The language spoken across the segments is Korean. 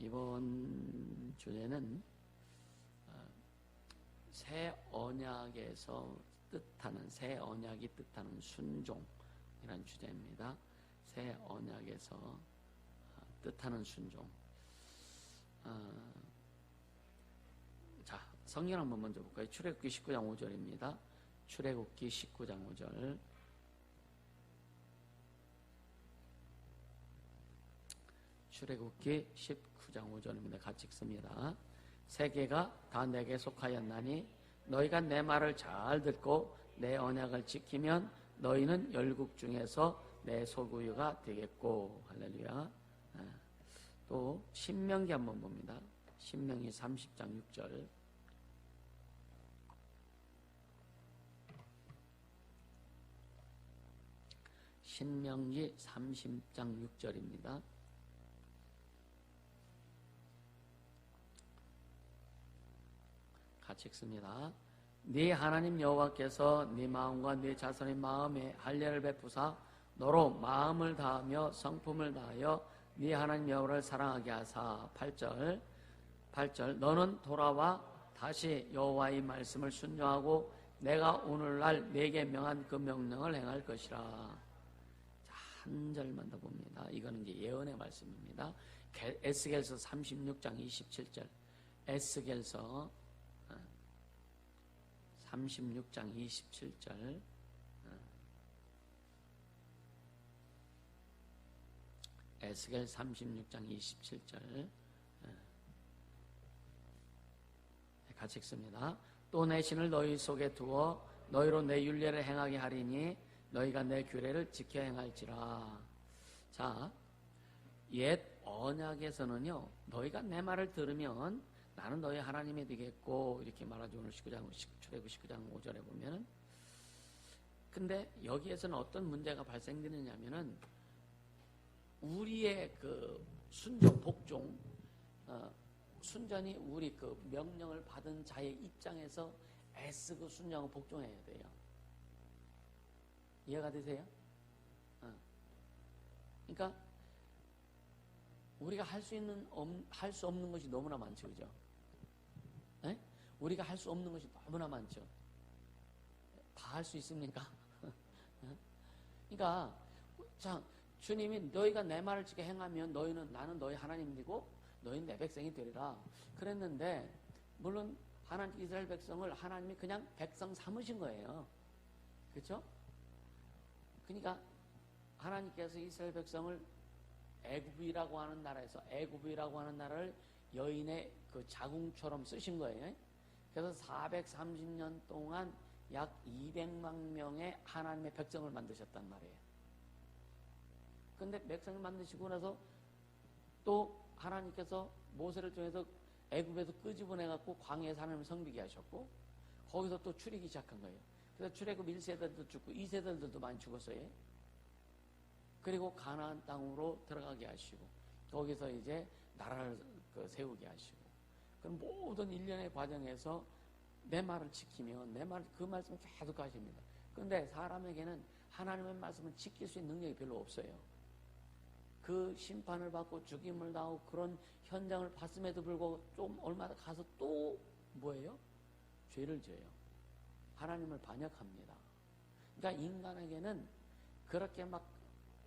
이번 주제는 새 언약에서 뜻하는, 새 언약이 뜻하는 순종이라는 주제입니다. 새 언약에서 뜻하는 순종. 자, 성경 한번 먼저 볼까요? 출애굽기 19장 5절입니다. 출애굽기 19장 5절. 출애굽기 19장 5절입니다. 같이 읽습니다. 세계가 다 내게 속하였나니 너희가 내 말을 잘 듣고 내 언약을 지키면 너희는 열국 중에서 내 소유가 되겠고. 할렐루야. 또 신명기 한번 봅니다. 신명기 30장 6절. 신명기 30장 6절입니다. 같이 읽습니다. 네 하나님 여호와께서 네 마음과 네 자손의 마음에 할례를 베푸사 너로 마음을 다하며 성품을 다하여 네 하나님 여호와를 사랑하게 하사. 8절 너는 돌아와 다시 여호와의 말씀을 순종하고 내가 오늘날 내게 명한 그 명령을 행할 것이라. 자, 한 절만 더 봅니다. 이거는 이제 예언의 말씀입니다. 에스겔서 36장 27절. 에스겔서 36장 27절. 에스겔 36장 27절. 같이 읽습니다. 또 내 신을 너희 속에 두어 너희로 내 율례를 행하게 하리니 너희가 내 규례를 지켜 행할지라. 자, 옛 언약에서는요, 너희가 내 말을 들으면 나는 너희 하나님이 되겠고 이렇게 말하죠. 오늘 출애굽기 19장 5절에 보면은. 근데 여기에서는 어떤 문제가 발생되느냐면은 우리의 그 순종 복종, 순전히 우리 그 명령을 받은 자의 입장에서 애쓰고 순종하고 복종해야 돼요. 이해가 되세요? 그러니까 우리가 할 수 없는 것이 너무나 많죠, 그죠? 네? 우리가 할 수 없는 것이 너무나 많죠. 다 할 수 있습니까? 그러니까 자, 주님이 너희가 내 말을 지켜 행하면 나는 너희 하나님 되고 너희는 내 백성이 되리라 그랬는데, 물론 하나님 이스라엘 백성을 하나님이 그냥 백성 삼으신 거예요. 그렇죠? 그러니까 하나님께서 이스라엘 백성을 애굽이라고 하는 나라를 여인의 그 자궁처럼 쓰신 거예요. 그래서 430년 동안 약 200만 명의 하나님의 백성을 만드셨단 말이에요. 근데 백성을 만드시고 나서 또 하나님께서 모세를 통해서 애굽에서 끄집어내갖고 광야에서 하나님을 성비게 하셨고, 거기서 또 출애굽이 시작한 거예요. 그래서 출애굽 1세대도 죽고 2세대들도 많이 죽었어요. 그리고 가나안 땅으로 들어가게 하시고 거기서 이제 나라를 세우게 하시고, 그럼 모든 일련의 과정에서 내 말을 지키면 그 말씀을 계속 하십니다. 그런데 사람에게는 하나님의 말씀을 지킬 수 있는 능력이 별로 없어요. 그 심판을 받고 죽임을 당하고 그런 현장을 봤음에도 불구하고 좀 얼마 가서 또 뭐예요? 죄를 져요. 하나님을 반역합니다. 그러니까 인간에게는 그렇게 막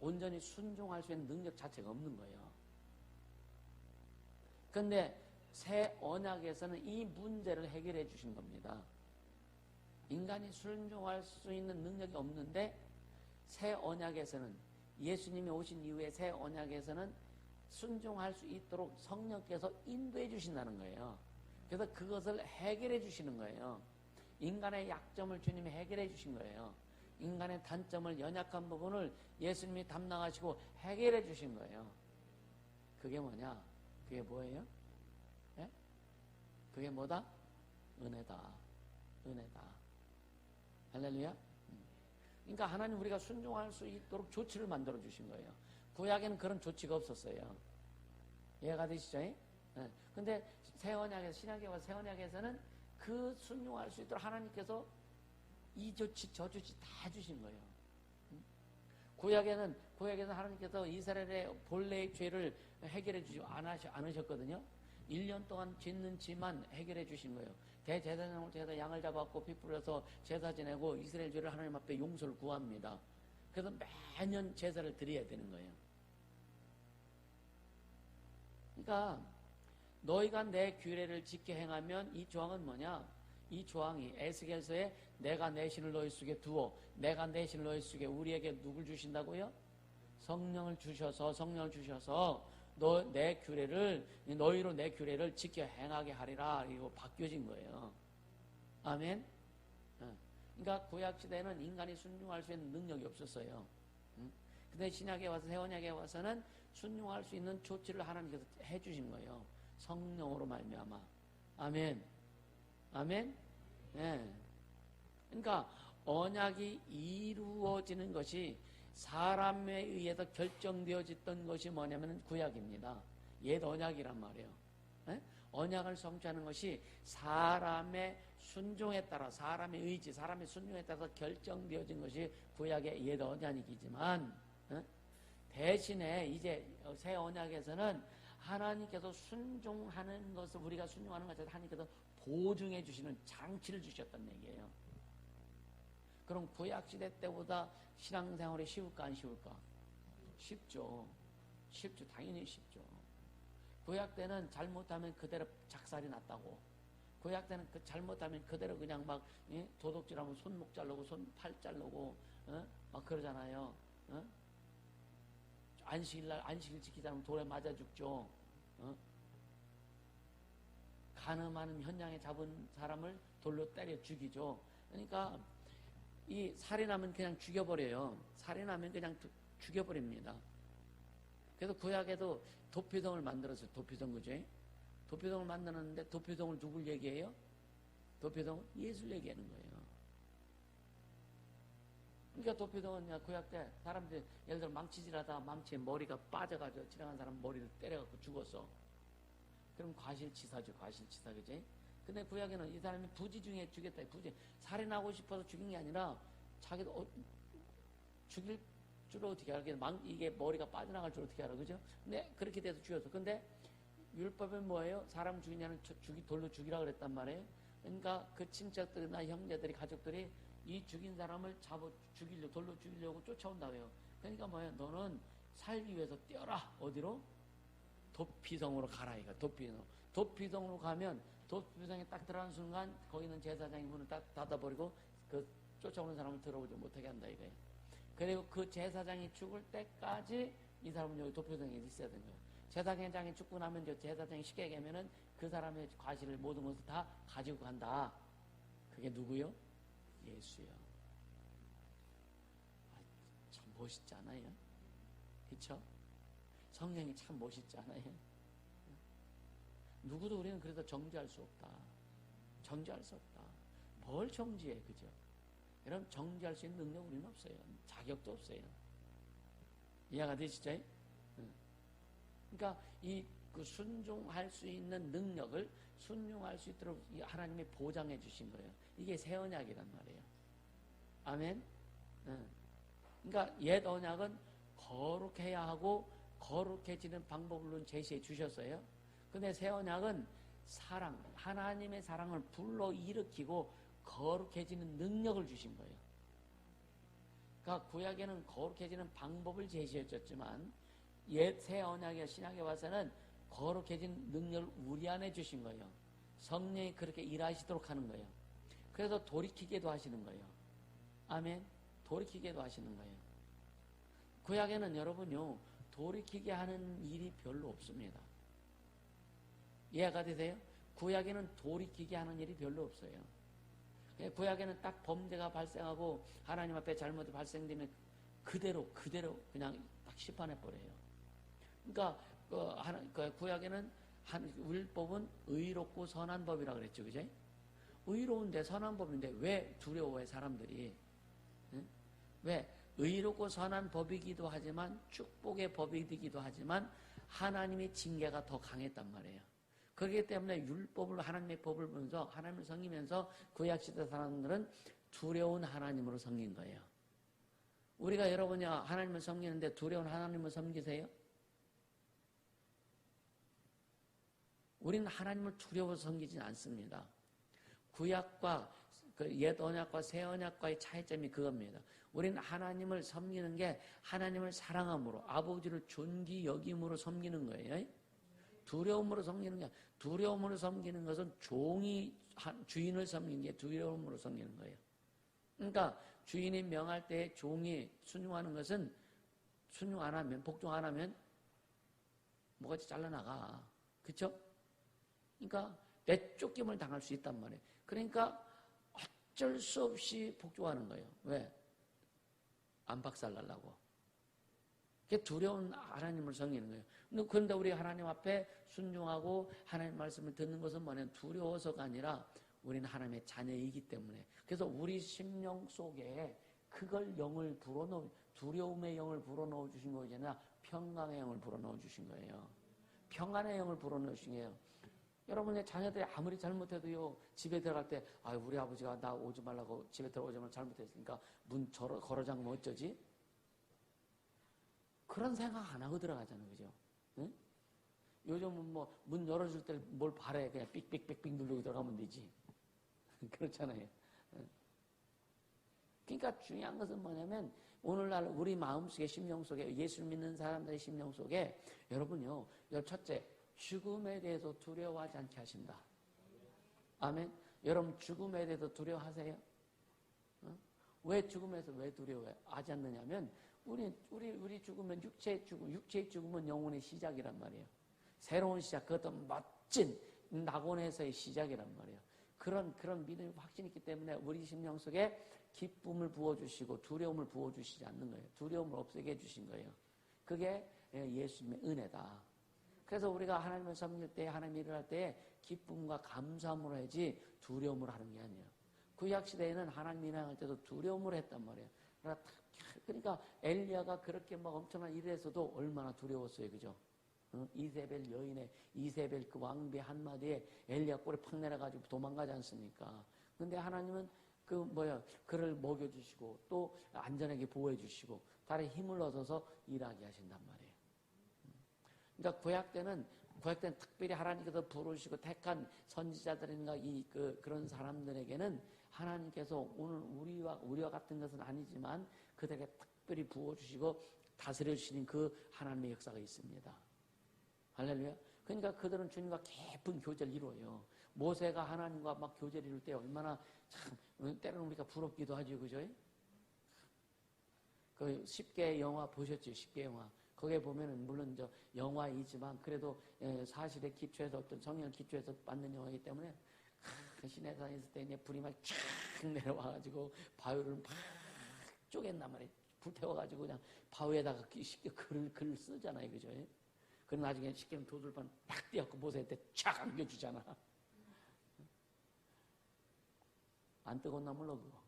온전히 순종할 수 있는 능력 자체가 없는 거예요. 그런데 새 언약에서는 이 문제를 해결해 주신 겁니다. 인간이 순종할 수 있는 능력이 없는데 새 언약에서는, 예수님이 오신 이후에 새 언약에서는 순종할 수 있도록 성령께서 인도해 주신다는 거예요. 그래서 그것을 해결해 주시는 거예요. 인간의 약점을 주님이 해결해 주신 거예요. 인간의 단점을, 연약한 부분을 예수님이 담당하시고 해결해 주신 거예요. 그게 뭐냐? 그게 뭐예요? 네? 그게 뭐다? 은혜다. 할렐루야. 그러니까 하나님 우리가 순종할 수 있도록 조치를 만들어 주신 거예요. 구약에는 그런 조치가 없었어요. 이해가 되시죠? 네. 근데 새 언약에서, 신약과 새 언약에서는 그 순종할 수 있도록 하나님께서 이 조치 저 조치 다 주신 거예요. 구약에는 구약에서 하나님께서 이스라엘의 본래의 죄를 해결해 주지 않으셨거든요. 1년 동안 짓는 지만 해결해 주신 거예요. 대제사장을 제사 양을 잡았고 피 뿌려서 제사 지내고 이스라엘 죄를 하나님 앞에 용서를 구합니다. 그래서 매년 제사를 드려야 되는 거예요. 그러니까 너희가 내 규례를 지켜 행하면, 이 조항은 뭐냐? 이 조항이 에스겔서에 내가 내 신을 너희 속에 두어, 내가 내 신을 너희 속에, 우리에게 누굴 주신다고요? 성령을 주셔서 내 규례를, 너희로 내 규례를 지켜 행하게 하리라. 이거 바뀌어진 거예요. 아멘. 그러니까 구약 시대에는 인간이 순종할 수 있는 능력이 없었어요. 근데 신약에 와서, 새 언약에 와서는 순종할 수 있는 조치를 하나님께서 해주신 거예요. 성령으로 말미암아. 아멘. 아멘. 네. 그러니까 언약이 이루어지는 것이 사람에 의해서 결정되어졌던 것이 뭐냐면 구약입니다. 옛 언약이란 말이에요. 네? 언약을 성취하는 것이 사람의 순종에 따라, 사람의 의지, 사람의 순종에 따라서 결정되어진 것이 구약의 옛 언약이지만, 대신에 이제 새 언약에서는 하나님께서 순종하는 것을, 우리가 순종하는 것을 하나님께서 보증해 주시는 장치를 주셨단 얘기예요. 그럼 구약시대 때보다 신앙생활이 쉬울까 안 쉬울까? 쉽죠. 당연히 쉽죠. 구약 때는 잘못하면 그대로 작살이 났다고. 구약 때는 잘못하면 그대로 그냥 막 도둑질하면 손목 자르고 손팔 자르고 막 그러잖아요. 안식일 지키지 않으면 돌에 맞아 죽죠. 간음하는 현장에 잡은 사람을 돌로 때려 죽이죠. 그러니까 이 살인하면 그냥 죽여버려요. 살인하면 그냥 죽여버립니다. 그래서 구약에도 도피성을 만들었어요. 도피성, 그죠? 도피성을 만드는데 도피성을 누굴 얘기해요? 도피성은 예수를 얘기하는 거예요. 그러니까 도피성은 구약 때 사람들이 예를 들어 망치질하다가 망치에 머리가 빠져가지고 지나간 사람 머리를 때려갖고 죽었어. 그럼 과실치사죠. 그지? 근데 구약에는 이 사람이 부지 중에 죽였다. 살인하고 싶어서 죽인 게 아니라 자기도 죽일 줄 어떻게 알아? 이게 머리가 빠져나갈 줄 어떻게 알아? 그죠? 근데 그렇게 돼서 죽였어. 근데 율법은 뭐예요? 사람 죽이냐는 돌로 죽이라 그랬단 말이에요. 그러니까 그 친척들이나 형제들이, 가족들이 이 죽인 사람을 돌로 죽이려고 쫓아온다고요. 그러니까 뭐예요? 너는 살기 위해서 뛰어라. 어디로? 도피성으로 가라. 이거 도피성으로 가면, 도피성에 딱 들어가는 순간 거기는 제사장이 문을 딱 닫아버리고 그 쫓아오는 사람을 들어오지 못하게 한다 이거예요. 그리고 그 제사장이 죽을 때까지 이 사람은 여기 도피성에 있어야 되는 거예요. 제사장이 죽고 나면 제사장이 쉽게 얘기하면은 그 사람의 과실을, 모든 것을 다 가지고 간다. 그게 누구요? 예수요. 참 멋있지 않아요? 그쵸? 성령이 참 멋있지 않아요? 누구도 우리는 그래서 정죄할 수 없다. 뭘 정죄해, 그죠? 여러분, 정죄할 수 있는 능력 우리는 없어요. 자격도 없어요. 이해가 되시죠? 그러니까 그 순종할 수 있는 능력을 순종할 수 있도록 하나님이 보장해 주신 거예요. 이게 새 언약이란 말이에요. 아멘? 그러니까 옛 언약은 거룩해야 하고 거룩해지는 방법을 제시해 주셨어요. 근데 새 언약은 하나님의 사랑을 불러일으키고 거룩해지는 능력을 주신 거예요. 그러니까 구약에는 거룩해지는 방법을 제시해 줬지만 새 언약의 신약에 와서는 거룩해진 능력을 우리 안에 주신 거예요. 성령이 그렇게 일하시도록 하는 거예요. 그래서 돌이키게도 하시는 거예요. 아멘. 돌이키게도 하시는 거예요. 구약에는 여러분요, 돌이키게 하는 일이 별로 없습니다. 이해가 되세요? 구약에는 돌이키게 하는 일이 별로 없어요. 구약에는 딱 범죄가 발생하고 하나님 앞에 잘못이 발생되면 그대로 그냥 딱 심판해버려요. 그러니까 구약에는 율법은 의롭고 선한 법이라고 그랬죠. 그죠? 의로운데 선한 법인데 왜 두려워해 사람들이? 왜? 의롭고 선한 법이기도 하지만 축복의 법이기도 하지만 하나님의 징계가 더 강했단 말이에요. 그렇기 때문에 율법을, 하나님의 법을 보면서 하나님을 섬기면서 구약시대 사람들은 두려운 하나님으로 섬긴 거예요. 우리가 여러분이 하나님을 섬기는데 두려운 하나님을 섬기세요? 우리는 하나님을 두려워서 섬기진 않습니다. 구약과 옛 언약과 새 언약과의 차이점이 그겁니다. 우리는 하나님을 섬기는 게 하나님을 사랑함으로 아버지를 존귀 여김으로 섬기는 거예요. 두려움으로 섬기는 게 두려움으로 섬기는 것은 종이 주인을 섬기는 게 두려움으로 섬기는 거예요. 그러니까 주인이 명할 때 종이 순종하는 것은 순종 안 하면 복종 안 하면 뭐같이 잘라나가. 그렇죠? 그러니까 내쫓김을 당할 수 있단 말이에요. 그러니까 어쩔 수 없이 복종하는 거예요. 왜? 안 박살나려고. 그게 두려운 하나님을 섬기는 거예요. 그런데 우리 하나님 앞에 순종하고 하나님 말씀을 듣는 것은 뭐냐면 두려워서가 아니라 우리는 하나님의 자녀이기 때문에. 그래서 우리 심령 속에 그걸 영을 불어넣어, 두려움의 영을 불어넣어 주신 것이 아니라 평강의 영을 불어넣어 주신 거예요. 평안의 영을 불어넣어 주신 거예요. 여러분의 자녀들이 아무리 잘못해도요, 집에 들어갈 때, 우리 아버지가 나 오지 말라고 집에 들어오지 말라고 잘못했으니까 문 걸어 잠그면 어쩌지? 그런 생각 안 하고 들어가잖아요. 그죠? 응? 요즘은 뭐, 문 열어줄 때 뭘 바래. 그냥 삑삑삑삑 누르고 들어가면 되지. 그렇잖아요. 응? 그러니까 중요한 것은 뭐냐면, 오늘날 우리 마음속에, 심령 속에, 예수 믿는 사람들의 심령 속에, 여러분요, 첫째, 죽음에 대해서 두려워하지 않게 하신다. 아멘. 여러분 죽음에 대해서 두려워하세요? 어? 왜 죽음에서 왜 두려워하지 않느냐면 우리 죽으면 육체의 죽음은 영혼의 시작이란 말이에요. 새로운 시작, 그것도 멋진 낙원에서의 시작이란 말이에요. 그런 믿음이 확신이 있기 때문에 우리 심령 속에 기쁨을 부어주시고 두려움을 부어주시지 않는 거예요. 두려움을 없애게 해주신 거예요. 그게 예수님의 은혜다. 그래서 우리가 하나님을 섬길 때, 하나님 일을 할 때 기쁨과 감사함으로 하지 두려움으로 하는 게 아니에요. 구약시대에는 하나님 일을 할 때도 두려움으로 했단 말이에요. 그러니까 엘리야가 그렇게 막 엄청난 일을 했어도 얼마나 두려웠어요. 그죠? 이세벨 여인의, 이세벨 그 왕비의 한마디에 엘리야 꼴에 팍 내려가지고 도망가지 않습니까? 근데 하나님은 그를 먹여주시고 또 안전하게 보호해주시고 다른 힘을 얻어서 일하게 하신단 말이에요. 그러니까 구약 때는 특별히 하나님께서 부르시고 택한 선지자들인가 그런 사람들에게는 하나님께서 오늘 우리와 같은 것은 아니지만 그들에게 특별히 부어주시고 다스려주시는 그 하나님의 역사가 있습니다. 할렐루야. 그러니까 그들은 주님과 깊은 교제를 이루어요. 모세가 하나님과 막 교제를 이룰 때 얼마나 참 때로는 우리가 부럽기도 하죠. 그죠? 그 10개 영화 보셨죠? 10개 영화. 거기에 보면은 물론 영화이지만 그래도 사실에 기초해서 어떤 성경을 기초해서 만든 영화이기 때문에 시내산에 있을 때 이제 불이 막 쫙 내려와가지고 바위를 막 쪼갠단 말이에요. 불태워가지고 그냥 바위에다가 글을 쓰잖아요. 그죠? 그럼 나중에 시키는 도들판 딱 띄어갖고 모세한테 쫙 안겨주잖아. 안 뜨거웠나 몰라 그거.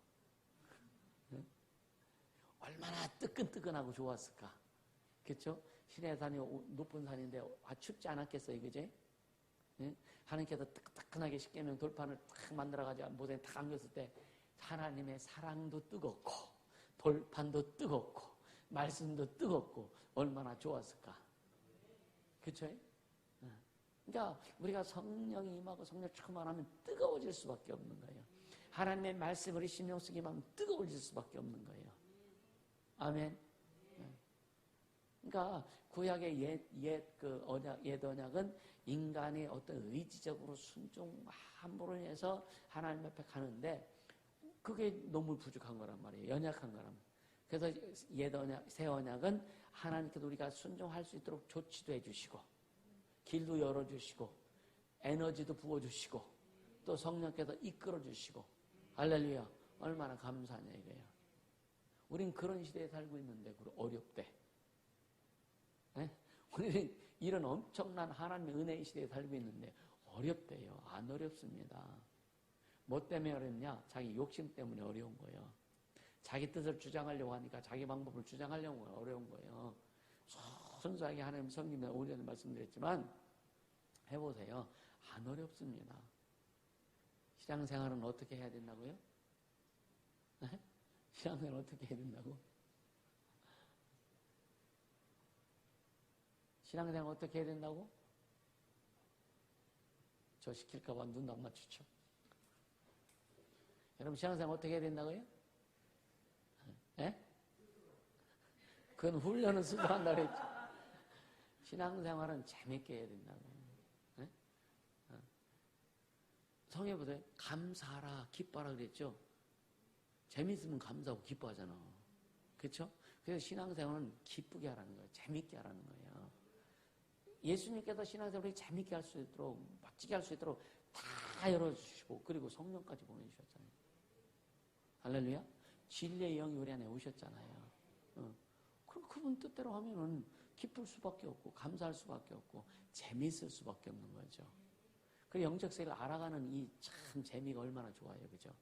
얼마나 뜨끈뜨끈하고 좋았을까. 그렇죠? 시내산이 높은 산인데 춥지 않았겠어요, 그제? 예? 하나님께서 뜨끈뜨끈하게 10개 명 돌판을 탁 만들어가지고 모세에 탁 안겼을 때 하나님의 사랑도 뜨겁고 돌판도 뜨겁고 말씀도 뜨겁고 얼마나 좋았을까? 그렇죠? 그러니까 우리가 성령이 임하고 성령 충만하면 뜨거워질 수밖에 없는 거예요. 하나님의 말씀을 우리 심령 속에 임하면 뜨거워질 수밖에 없는 거예요. 아멘. 그러니까 구약의 옛 언약은 인간의 어떤 의지적으로 순종함으로 인해서 하나님 앞에 가는데 그게 너무 부족한 거란 말이에요. 연약한 거란 말이에요. 그래서 옛 언약, 새 언약은 하나님께도 우리가 순종할 수 있도록 조치도 해주시고 길도 열어주시고 에너지도 부어주시고 또 성령께서 이끌어주시고 할렐루야. 얼마나 감사하냐 이거예요. 우린 그런 시대에 살고 있는데 어렵대. 네? 우리는 이런 엄청난 하나님의 은혜의 시대에 살고 있는데 어렵대요. 안 어렵습니다. 뭐 때문에 어렵냐? 자기 욕심 때문에 어려운 거예요. 자기 뜻을 주장하려고 하니까 자기 방법을 주장하려고 어려운 거예요. 순수하게 하나님 섬기면 오전에 말씀드렸지만 해보세요. 안 어렵습니다. 신앙생활은 어떻게 해야 된다고요? 네? 신앙생활은 어떻게 해야 된다고? 신앙생활 어떻게 해야 된다고? 저 시킬까봐 눈도 안 맞추죠. 여러분 신앙생활 어떻게 해야 된다고요? 예? 그건 훈련을 수도한다 그랬죠. 신앙생활은 재밌게 해야 된다고. 예? 성에 보세요. 감사하라, 기뻐하라 그랬죠. 재밌으면 감사하고 기뻐하잖아. 그렇죠? 그래서 신앙생활은 기쁘게 하라는 거예요. 재밌게 하라는 거예요. 예수님께서 신앙생활을 재밌게 할 수 있도록, 멋지게 할 수 있도록 다 열어주시고, 그리고 성령까지 보내주셨잖아요. 할렐루야? 진리의 영이 우리 안에 오셨잖아요. 그럼 그분 뜻대로 하면은 기쁠 수밖에 없고, 감사할 수밖에 없고, 재밌을 수밖에 없는 거죠. 그 영적 세계를 알아가는 이 참 재미가 얼마나 좋아요. 그죠?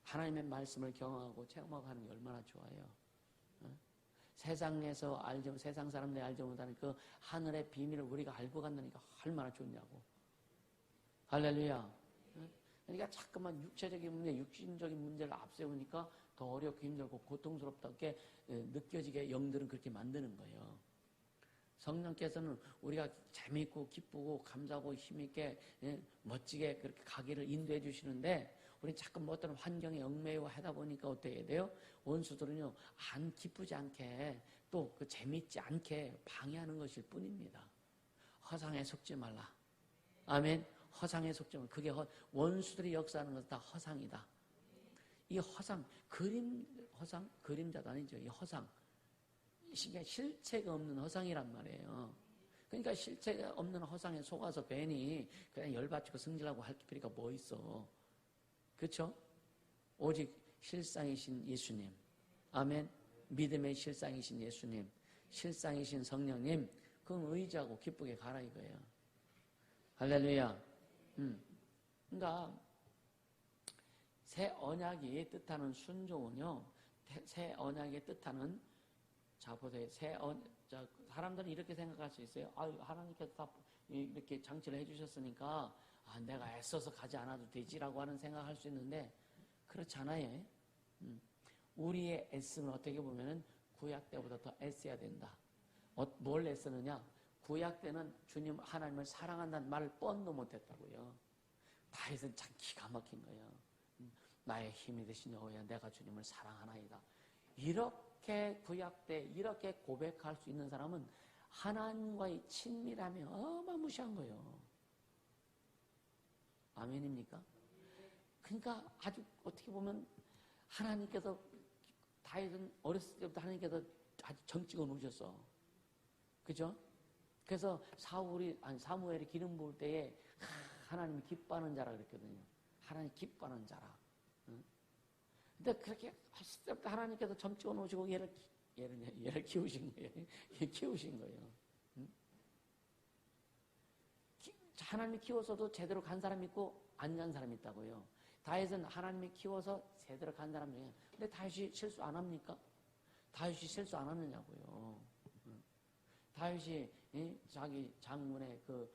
하나님의 말씀을 경험하고 체험하고 하는 게 얼마나 좋아요. 세상에서 알죠, 세상 사람들이 알지 못하는 그 하늘의 비밀을 우리가 알고 간다니까 얼마나 좋냐고. 할렐루야. 그러니까 자꾸만 육체적인 문제, 육신적인 문제를 앞세우니까 더 어렵고 힘들고 고통스럽다게 느껴지게 영들은 그렇게 만드는 거예요. 성령께서는 우리가 재미있고 기쁘고 감사하고 힘있게 멋지게 그렇게 가기를 인도해 주시는데 우리 자꾸 뭐 어떤 환경에 얽매이고 하다 보니까 어떻게 해야 돼요? 원수들은요, 안 기쁘지 않게 또 그 재밌지 않게 방해하는 것일 뿐입니다. 허상에 속지 말라. 아멘. 허상에 속지 말라. 그게 원수들이 역사하는 것은 다 허상이다. 이 허상, 허상? 그림자도 아니죠. 이 허상. 실체가 없는 허상이란 말이에요. 그러니까 실체가 없는 허상에 속아서 괜히 그냥 열받치고 승질하고 할 필요가 뭐 있어. 그렇죠? 오직 실상이신 예수님. 아멘. 믿음의 실상이신 예수님. 실상이신 성령님. 그건 의지하고 기쁘게 가라 이거예요. 할렐루야. 그러니까 새 언약이 뜻하는 순종은요. 새 언약이 뜻하는 자 보세요. 사람들은 이렇게 생각할 수 있어요. 하나님께서 다 이렇게 장치를 해주셨으니까 내가 애써서 가지 않아도 되지라고 하는 생각할 수 있는데 그렇지 않아요. 우리의 애씀은 어떻게 보면은 구약 때보다 더 애써야 된다. 뭘 애쓰느냐? 구약 때는 주님 하나님을 사랑한다는 말을 뻔도 못했다고요. 다윗은 참 기가 막힌 거예요. 나의 힘이 되신 여호와야 내가 주님을 사랑하나이다. 이렇게 구약 때 이렇게 고백할 수 있는 사람은 하나님과의 친밀함이 어마무시한 거예요. 아멘입니까? 그러니까 아주 어떻게 보면 하나님께서 다윗은 어렸을 때부터 하나님께서 아주 정찍어 놓으셨어. 그죠? 그래서 사무엘이 기름 부을 때에 하나님이 기뻐하는 자라 그랬거든요. 하나님 기뻐하는 자라. 근데 그렇게 어렸을 때부터 하나님께서 점 찍어 놓으시고 얘를 키우신 거예요. 키우신 거예요. 하나님이 키워서도 제대로 간 사람이 있고 안 간 사람이 있다고요. 다윗은 하나님이 키워서 제대로 간 사람이에요. 근데 다윗이 실수 안 합니까? 다윗이 실수 안 하느냐고요. 다윗이 자기 장문의 그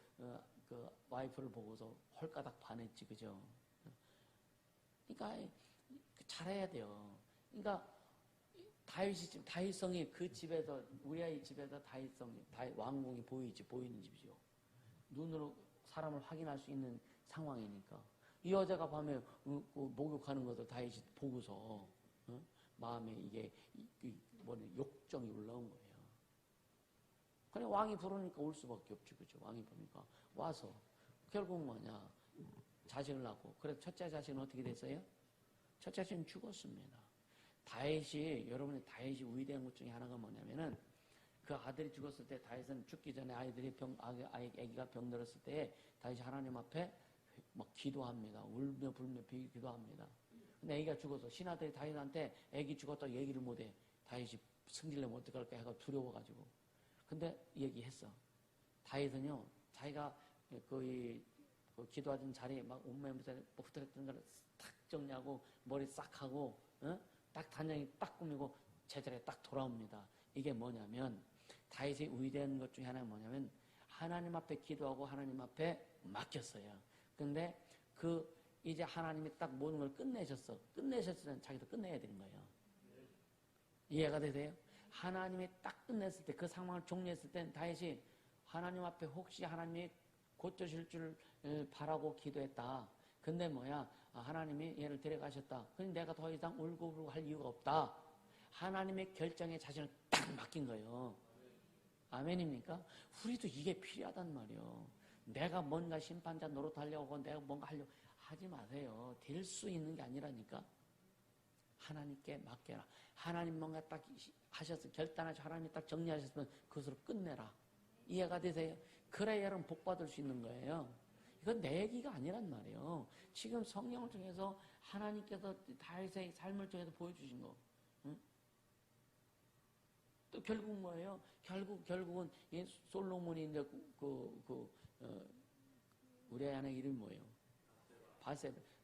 와이프를 보고서 홀가닥 반했지, 그죠? 그러니까 잘해야 돼요. 그러니까 다윗성이 그 집에서 우리아의 집에서 다윗 왕궁이 보이는 집이죠. 눈으로 사람을 확인할 수 있는 상황이니까. 이 여자가 밤에 목욕하는 것을 다윗이 보고서 마음에 이게 욕정이 올라온 거예요. 그래 왕이 부르니까 올 수밖에 없지, 그죠? 왕이 부르니까 와서 결국 뭐냐 자식을 낳고. 그래서 첫째 자식은 어떻게 됐어요? 첫째 자식은 죽었습니다. 여러분의 다윗이 위대한 것 중에 하나가 뭐냐면은 그 아들이 죽었을 때 다윗은 죽기 전에 아기가 병들었을 때 다윗이 하나님 앞에 막 기도합니다. 울며 불며 기도합니다. 근데 아기가 죽어서 신하들이 다윗한테 아기 죽었다고 얘기를 못해. 다윗이 승질내면 어떡할까 해가 두려워가지고. 근데 얘기했어. 다윗은요 자기가 그 기도하던 자리에 막 온몸에 흩어졌던 걸 딱 정리하고 머리 싹 하고 딱 단장이 딱 꾸미고 제자리에 딱 돌아옵니다. 이게 뭐냐면 다윗의 위대한 것 중에 하나가 뭐냐면 하나님 앞에 기도하고 하나님 앞에 맡겼어요. 근데 이제 하나님이 딱 모든 걸 끝내셨을 때는 자기도 끝내야 되는 거예요. 이해가 되세요? 하나님이 딱 끝냈을 때 그 상황을 종료했을 땐 다윗이 하나님 앞에 혹시 하나님이 고쳐질 줄 바라고 기도했다. 근데 뭐야? 하나님이 얘를 데려가셨다. 근데 내가 더 이상 울고불고 할 이유가 없다. 하나님의 결정에 자신을 딱 맡긴 거예요. 아멘입니까? 우리도 이게 필요하단 말이에요. 내가 뭔가 심판자 노릇하려고 내가 뭔가 하려고 하지 마세요. 될 수 있는 게 아니라니까. 하나님께 맡겨라. 하나님 뭔가 딱 하셔서 결단하셔서 하나님이 딱 정리하셨으면 그것으로 끝내라. 이해가 되세요? 그래야 여러분 복 받을 수 있는 거예요. 이건 내 얘기가 아니란 말이에요. 지금 성령을 통해서 하나님께서 다윗의 삶을 통해서 보여주신 거. 응? 또 결국 뭐예요? 결국은 솔로몬이 이제 우리 아내 이름이 뭐예요?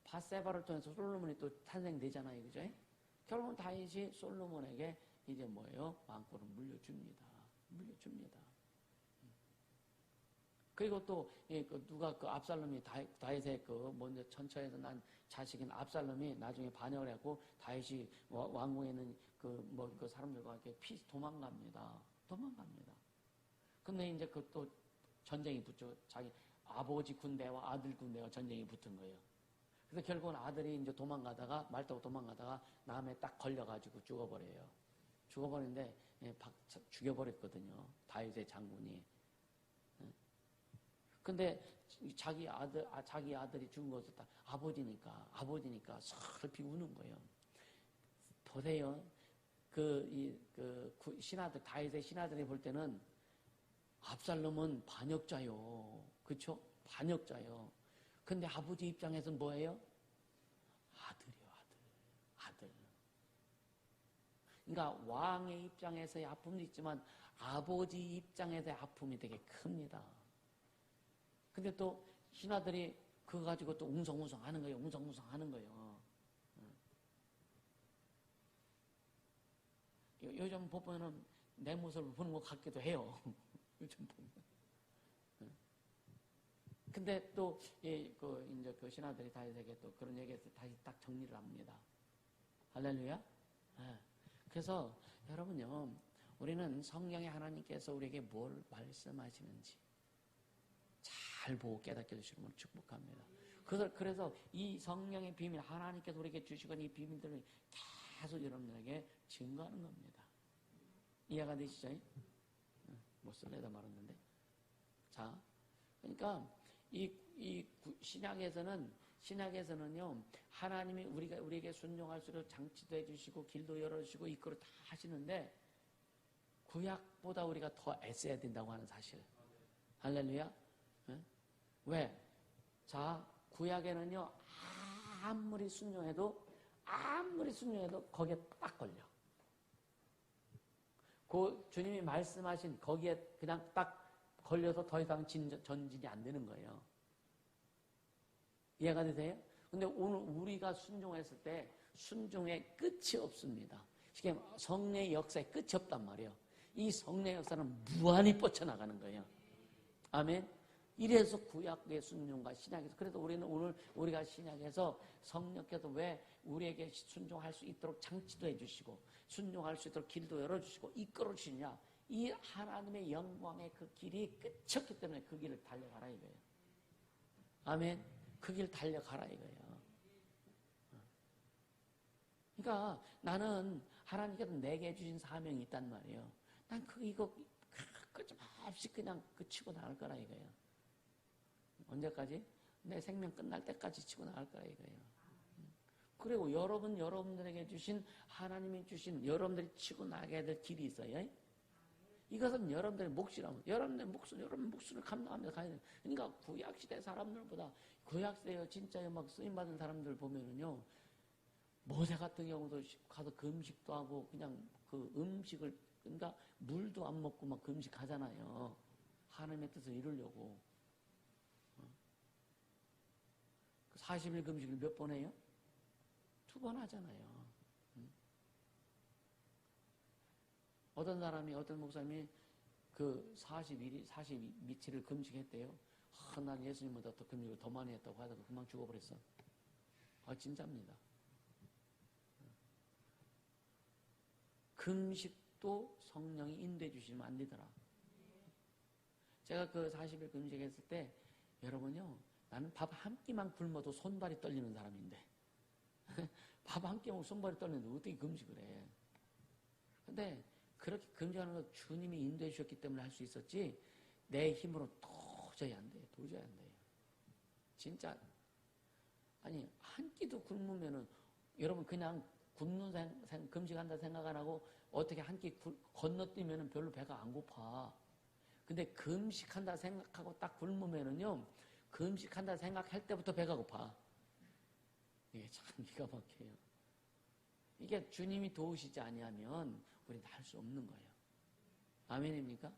바세바를 통해서 솔로몬이 또 탄생되잖아요, 그죠? 결국은 다윗이 솔로몬에게 이제 뭐예요? 왕권을 물려줍니다. 그리고 또 누가 압살롬이 다윗의 먼저 천처에서 난 자식인 압살롬이 나중에 반역을 했고 다윗이 왕궁에 있는 그 사람들과 함께 도망갑니다. 근데 이제 또 전쟁이 붙죠. 자기 아버지 군대와 아들 군대가 전쟁이 붙은 거예요. 그래서 결국은 아들이 이제 말 타고 도망가다가 남에 딱 걸려가지고 죽어버려요. 죽어버리는데 죽여버렸거든요. 다윗의 장군이. 근데 자기 아들이 죽은 것을 딱 아버지니까 슬피 우는 거예요. 보세요. 신하들, 다윗의 신하들이 볼 때는 압살롬은 반역자요. 그쵸? 반역자요. 근데 아버지 입장에서는 뭐예요? 아들이요, 아들. 그러니까 왕의 입장에서의 아픔도 있지만 아버지 입장에서의 아픔이 되게 큽니다. 근데 또 신하들이 그거 가지고 또 웅성웅성 하는 거예요. 요즘 보면은 내 모습을 보는 것 같기도 해요. 요즘 보면. 근데 또, 이제 그 신하들이 다윗에게 또 그런 얘기해서 다시 딱 정리를 합니다. 할렐루야? 네. 그래서 여러분요, 우리는 성령의 하나님께서 우리에게 뭘 말씀하시는지 잘 보고 깨닫게 해주시는 걸 축복합니다. 그래서 이 성령의 비밀, 하나님께서 우리에게 주시건 이 비밀들을 계속 여러분들에게 증거하는 겁니다. 이해가 되시죠? 못 쓸래다 말았는데. 자, 그러니까 이 신약에서는요, 하나님이 우리에게 순종할수록 장치도 해주시고 길도 열어주시고 이끌어 다 하시는데 구약보다 우리가 더 애써야 된다고 하는 사실. 할렐루야. 네? 왜? 자, 구약에는요, 아무리 순종해도 거기에 딱 걸려. 주님이 말씀하신 거기에 그냥 딱 걸려서 더 이상 전진이 안 되는 거예요. 이해가 되세요? 근데 오늘 우리가 순종했을 때 순종의 끝이 없습니다. 쉽게 성령의 역사에 끝이 없단 말이에요. 이 성령의 역사는 무한히 뻗쳐나가는 거예요. 아멘. 이래서 구약의 순종과 신약에서, 그래서 우리는 오늘 우리가 신약에서 성령께서 왜 우리에게 순종할 수 있도록 장치도 해주시고 순종할 수 있도록 길도 열어주시고 이끌어 주시냐, 이 하나님의 영광의 그 길이 끝이 없기 때문에 그 길을 달려가라 이거예요. 아멘. 그 길 달려가라 이거예요. 그러니까 나는 하나님께서 내게 주신 사명이 있단 말이에요. 난 이거 끝없이 그냥 치고 나갈 거라 이거예요. 언제까지? 내 생명 끝날 때까지 치고 나갈 거라 이거예요. 그리고 여러분들에게 주신, 하나님이 주신, 여러분들이 치고 나가야 될 길이 있어요. 이것은 여러분들의 몫이라고. 여러분 몫을 감당하면서 가야 돼요. 그러니까 구약시대 사람들보다, 구약시대에 진짜 막 쓰임받은 사람들 보면은요, 모세 같은 경우도 가서 금식도 하고, 그냥 그 음식을, 그러니까 물도 안 먹고 막 금식 하잖아요. 하나님의 뜻을 이루려고. 40일 금식을 몇 번 해요? 2번 하잖아요. 어떤 목사님이 그 40일을 금식했대요. 난 예수님보다 더 금식을 더 많이 했다고 하다가 금방 죽어버렸어. 진짜입니다. 금식도 성령이 인도해 주시면 안 되더라. 제가 그 40일 금식했을 때 여러분요, 나는 밥 한 끼만 굶어도 손발이 떨리는 사람인데 밥 한 끼 먹고 손발이 떨리는데 어떻게 금식을 해. 근데 그렇게 금식하는 거 주님이 인도해 주셨기 때문에 할 수 있었지 내 힘으로 도저히 안 돼요. 도저히 안 돼요. 진짜 아니 한 끼도 굶으면은 여러분 그냥 굶는 금식한다 생각 안 하고 어떻게 한 끼 건너뛰면은 별로 배가 안 고파. 근데 금식한다 생각하고 딱 굶으면은요, 금식한다 생각할 때부터 배가 고파. 이게 참 기가 막혀요. 이게 주님이 도우시지 아니하면 우리는 할 수 없는 거예요. 아멘입니까?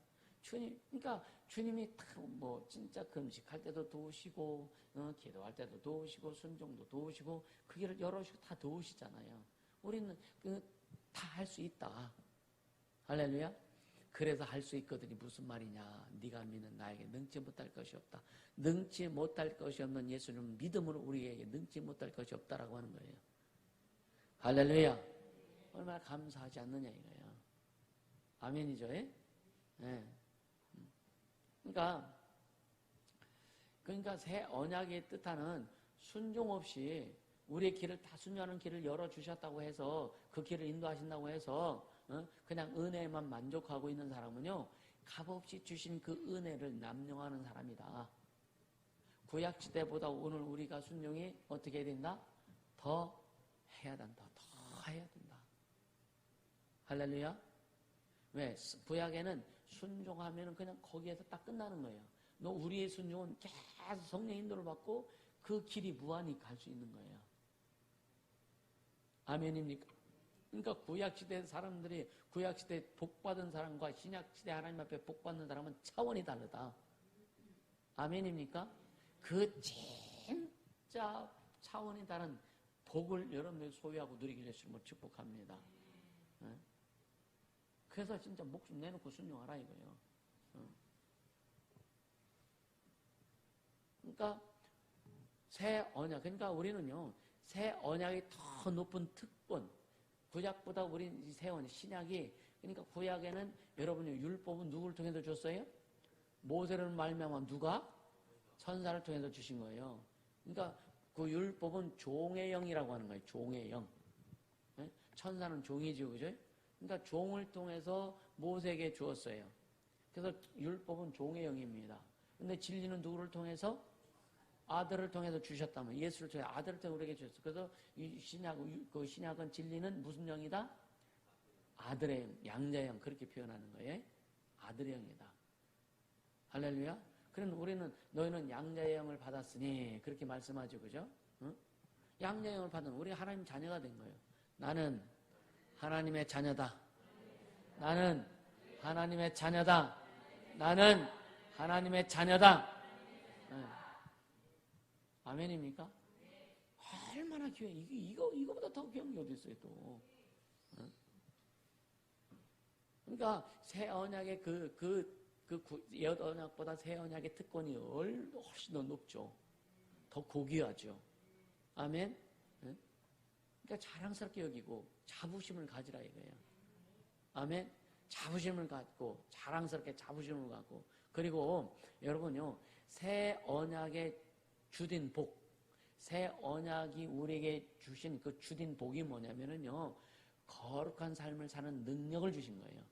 그러니까 주님이 뭐 진짜 금식할 때도 도우시고, 기도할 때도 도우시고, 순종도 도우시고, 그 길을 열어주시고 다 도우시잖아요. 우리는 다 할 수 있다. 할렐루야. 그래서 할 수 있거든이 무슨 말이냐. 네가 믿는 나에게 능치 못할 것이 없다. 능치 못할 것이 없는 예수님은 믿음으로 우리에게 능치 못할 것이 없다라고 하는 거예요. 할렐루야. 얼마나 감사하지 않느냐 이거예요. 아멘이죠. 예? 네. 그러니까 새 언약의 뜻하는 순종 없이 우리의 길을 다 순종하는 길을 열어주셨다고 해서 그 길을 인도하신다고 해서 그냥 은혜에만 만족하고 있는 사람은요, 값없이 주신 그 은혜를 남용하는 사람이다. 구약시대보다 오늘 우리가 순종이 어떻게 해야 된다? 더 해야 된다. 더 해야 된다. 할렐루야. 왜? 구약에는 순종하면 그냥 거기에서 딱 끝나는 거예요. 너 우리의 순종은 계속 성령의 인도를 받고 그 길이 무한히 갈 수 있는 거예요. 아멘입니까? 그러니까 구약시대 사람들이 구약시대 복받은 사람과 신약시대 하나님 앞에 복받는 사람은 차원이 다르다. 아멘입니까? 그 진짜 차원이 다른 복을 여러분들이 소유하고 누리길 주님을 축복합니다. 그래서 진짜 목숨 내놓고 순종하라 이거예요. 그러니까 새 언약, 그러니까 우리는요 새 언약이 더 높은 특권, 구약보다 우리 새 언약, 신약이, 그러니까 구약에는 여러분이 율법은 누구를 통해서 줬어요? 모세를 말미암아 누가? 천사를 통해서 주신 거예요. 그러니까 그 율법은 종의 영이라고 하는 거예요. 종의 영. 천사는 종이죠, 그죠? 그러니까 종을 통해서 모세에게 주었어요. 그래서 율법은 종의 영입니다. 근데 진리는 누구를 통해서? 아들을 통해서 주셨다면, 예수를 통해 아들을 통해 우리에게 주셨어요. 그래서 이 신약은 진리는 무슨 영이다? 아들의 영, 양자의 영, 그렇게 표현하는 거예요. 아들의 영이다. 할렐루야. 그럼 우리는 너희는 양자의 영을 받았으니 그렇게 말씀하죠, 그죠? 응? 양자의 영을 받은 우리 하나님 자녀가 된 거예요. 나는 하나님의 자녀다. 나는 하나님의 자녀다. 나는 하나님의 자녀다. 네. 아멘입니까? 얼마나 귀해. 이거보다 더 귀한 게 어디 있어요, 또. 그러니까 새 언약의 옛 언약보다 새 언약의 특권이 훨씬 더 높죠. 더 고귀하죠. 아멘? 그러니까 자랑스럽게 여기고 자부심을 가지라 이거예요. 아멘? 자부심을 갖고 자랑스럽게 자부심을 갖고, 그리고 여러분요 새 언약의 주된 복, 새 언약이 우리에게 주신 그 주된 복이 뭐냐면은요 거룩한 삶을 사는 능력을 주신 거예요.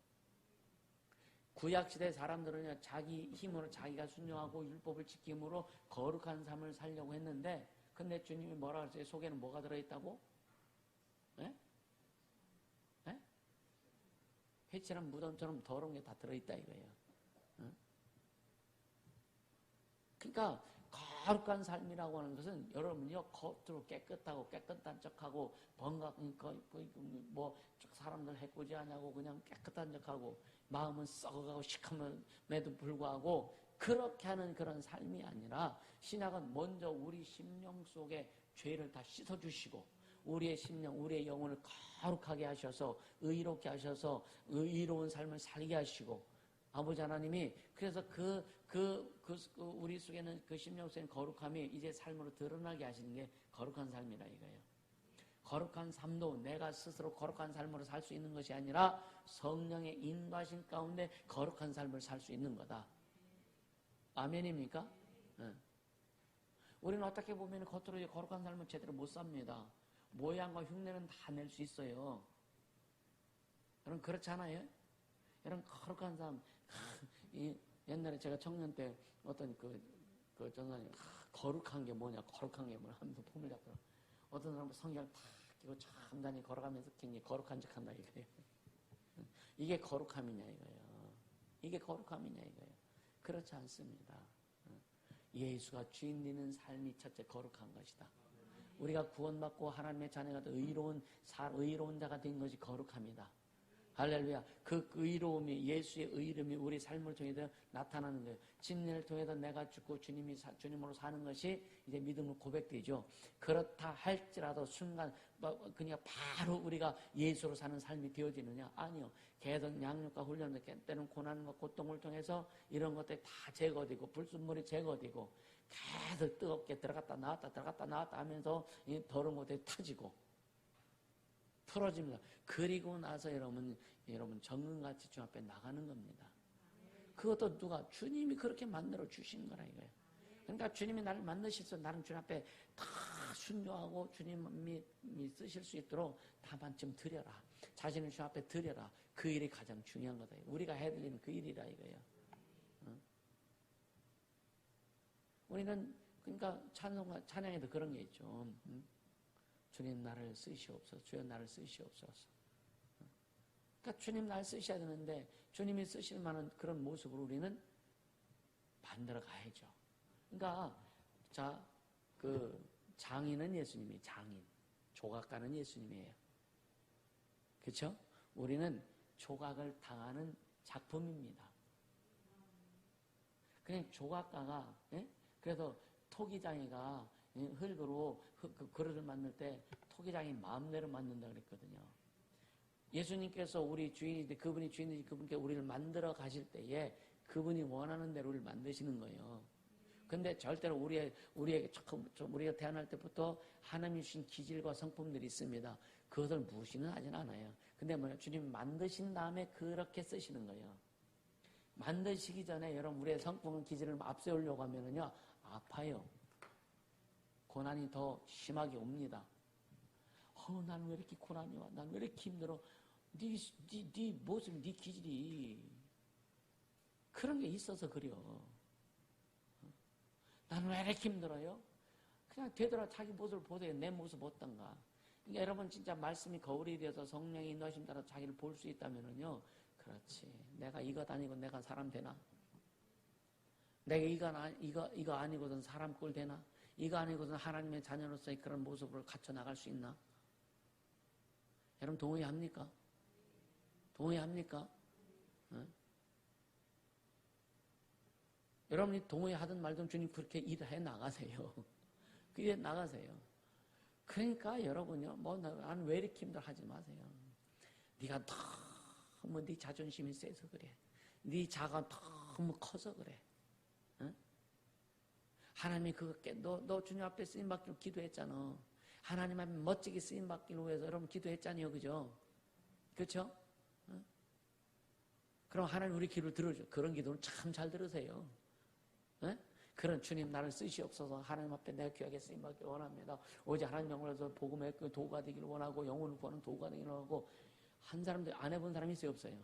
구약시대 사람들은요 자기 힘으로 자기가 순종하고 율법을 지킴으로 거룩한 삶을 살려고 했는데, 근데 주님이 뭐라 그랬어요? 속에는 뭐가 들어있다고? 예? 예? 회칠한 무덤처럼 더러운 게 다 들어있다 이거예요. 그러니까 거룩한 삶이라고 하는 것은 여러분요 겉으로 깨끗하고 깨끗한 척하고 뭐 사람들 해코지 하냐고 그냥 깨끗한 척하고 마음은 썩어가고 시커먼에도 불구하고 그렇게 하는 그런 삶이 아니라, 신약은 먼저 우리 심령 속에 죄를 다 씻어주시고 우리의 심령, 우리의 영혼을 거룩하게 하셔서 의롭게 하셔서 의로운 삶을 살게 하시고, 아버지 하나님이 그래서 우리 속에는 그 심령 속에는 거룩함이 이제 삶으로 드러나게 하시는 게 거룩한 삶이라 이거예요. 거룩한 삶도 내가 스스로 거룩한 삶으로 살 수 있는 것이 아니라 성령의 인도하신 가운데 거룩한 삶을 살 수 있는 거다. 아멘입니까? 네. 우리는 어떻게 보면 겉으로 거룩한 삶을 제대로 못 삽니다. 모양과 흉내는 다 낼 수 있어요. 여러분 그렇지 않아요? 여러분 거룩한 삶, 옛날에 제가 청년 때 어떤 그 전사님, 거룩한 게 뭐냐, 거룩한 게 뭐냐 하면서 폼을 잡더라고요. 어떤 사람은 성경을 탁 끼고 참단히 걸어가면서 굉장히 거룩한 척 한다 이거예요. 이게 거룩함이냐 이거예요. 이게 거룩함이냐 이거예요. 그렇지 않습니다. 예수가 주인 되는 삶이 첫째 거룩한 것이다. 우리가 구원받고 하나님의 자녀가 의로운 자가 된 것이 거룩합니다. 할렐루야. 그 의로움이, 예수의 의로움이 우리 삶을 통해서 나타나는 거예요. 진리를 통해서 내가 죽고 주님으로 사는 것이 이제 믿음으로 고백되죠. 그렇다 할지라도 순간, 그냥 바로 우리가 예수로 사는 삶이 되어지느냐? 아니요. 계속 양육과 훈련을, 때는 고난과 고통을 통해서 이런 것들이 다 제거되고, 불순물이 제거되고, 계속 뜨겁게 들어갔다 나왔다 하면서 이 더러운 것들이 터지고, 풀어집니다. 그리고 나서 여러분 정금같이 주 앞에 나가는 겁니다. 그것도 누가? 주님이 그렇게 만들어 주신 거라 이거예요. 그러니까 주님이 나를 만드셔서 나는 주님 앞에 다 순종하고 주님이 쓰실 수 있도록 다만 좀 드려라. 자신을 주님 앞에 드려라. 그 일이 가장 중요한 거다. 우리가 해야 될 일은 그 일이라 이거예요. 우리는 그러니까 찬양에도 그런 게 있죠. 주님 나를 쓰시옵소서. 주여 나를 쓰시옵소서. 그러니까 주님 나를 쓰셔야 되는데 주님이 쓰실 만한 그런 모습으로 우리는 만들어 가야죠. 그러니까 그 장인은 예수님이 장인, 조각가는 예수님이에요. 그렇죠? 우리는 조각을 당하는 작품입니다. 그냥 조각가가 그래서 토기장이가 흙으로 그 그릇을 만들 때 토기장이 마음대로 만든다 그랬거든요. 예수님께서 우리 주인인데 그분이 주인이지 그분께 우리를 만들어 가실 때에 그분이 원하는 대로 우리를 만드시는 거예요. 근데 절대로 우리가 태어날 때부터 하나님이 주신 기질과 성품들이 있습니다. 그것을 무시는 하진 않아요. 근데 주님 만드신 다음에 그렇게 쓰시는 거예요. 만드시기 전에 여러분 우리의 성품은 기질을 앞세우려고 하면은요 아파요. 고난이 더 심하게 옵니다. 나는 왜 이렇게 고난이 와? 난 왜 이렇게 힘들어? 네 모습, 네 기질이 그런 게 있어서 그래요. 나는 왜 이렇게 힘들어요? 그냥 되더라 자기 모습을 보세요. 내 모습 어떤가? 그러니까 여러분 진짜 말씀이 거울이 되어서 성령의 인도하심 따라 자기를 볼 수 있다면은요. 그렇지. 내가 이것 아니고 내가 사람 되나? 내가 이거 아니고선 사람 꼴 되나? 이거 아니고선 하나님의 자녀로서의 그런 모습을 갖춰 나갈 수 있나? 여러분 동의합니까? 동의합니까? 네? 여러분이 동의하든 말든 주님 그렇게 일해 나가세요. 그게 나가세요. 그러니까 여러분요, 나는 왜 이렇게 힘들어 하지 마세요. 네가 너무 네 자존심이 세서 그래. 네 자가 너무 커서 그래. 응? 하나님이 너 주님 앞에 쓰임받기로 기도했잖아. 하나님 앞에 멋지게 쓰임받기를 위해서 여러분 기도했잖아요. 그죠? 그렇죠? 응? 그럼 하나님 우리 기도를 들어줘. 그런 기도는 참 잘 들으세요. 응? 그런 주님 나를 쓰시옵소서. 하나님 앞에 내가 귀하게 쓰임받기를 원합니다. 오직 하나님 영광에서 복음의 도구가 되기를 원하고 영혼을 구하는 도구가 되기를 원하고 한 사람들 안 해본 사람이 있어요? 없어요?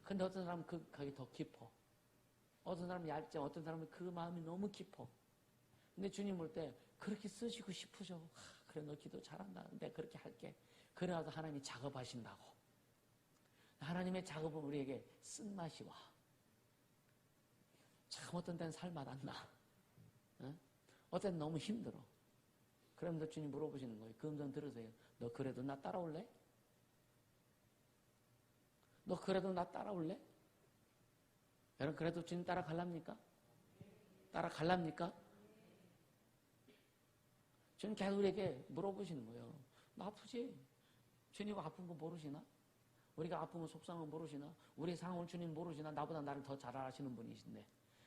근데 어떤 사람은 거기 더 깊어. 어떤 사람은 얇지 어떤 사람은 그 마음이 너무 깊어. 근데 주님 볼 때 그렇게 쓰시고 싶으셔. 그래 너 기도 잘한다. 내가 그렇게 할게. 그래서 하나님이 작업하신다고. 하나님의 작업은 우리에게 쓴맛이 와. 참 어떤 때는 살맛 안 나. 응? 어떤 때는 너무 힘들어. 그러면서 주님 물어보시는 거예요. 그 음성 들으세요. 너 그래도 나 따라올래? 너 그래도 나 따라올래? 여러분 그래도 주님 따라갈랍니까? 따라갈랍니까? 주님 계속 우리에게 물어보시는 거예요. 너 아프지? 주님 아픈 거 모르시나? 우리가 아프면 속상한 거 모르시나? 우리 상황을 주님 모르시나? 나보다 나를 더 잘 아시는 분이신데.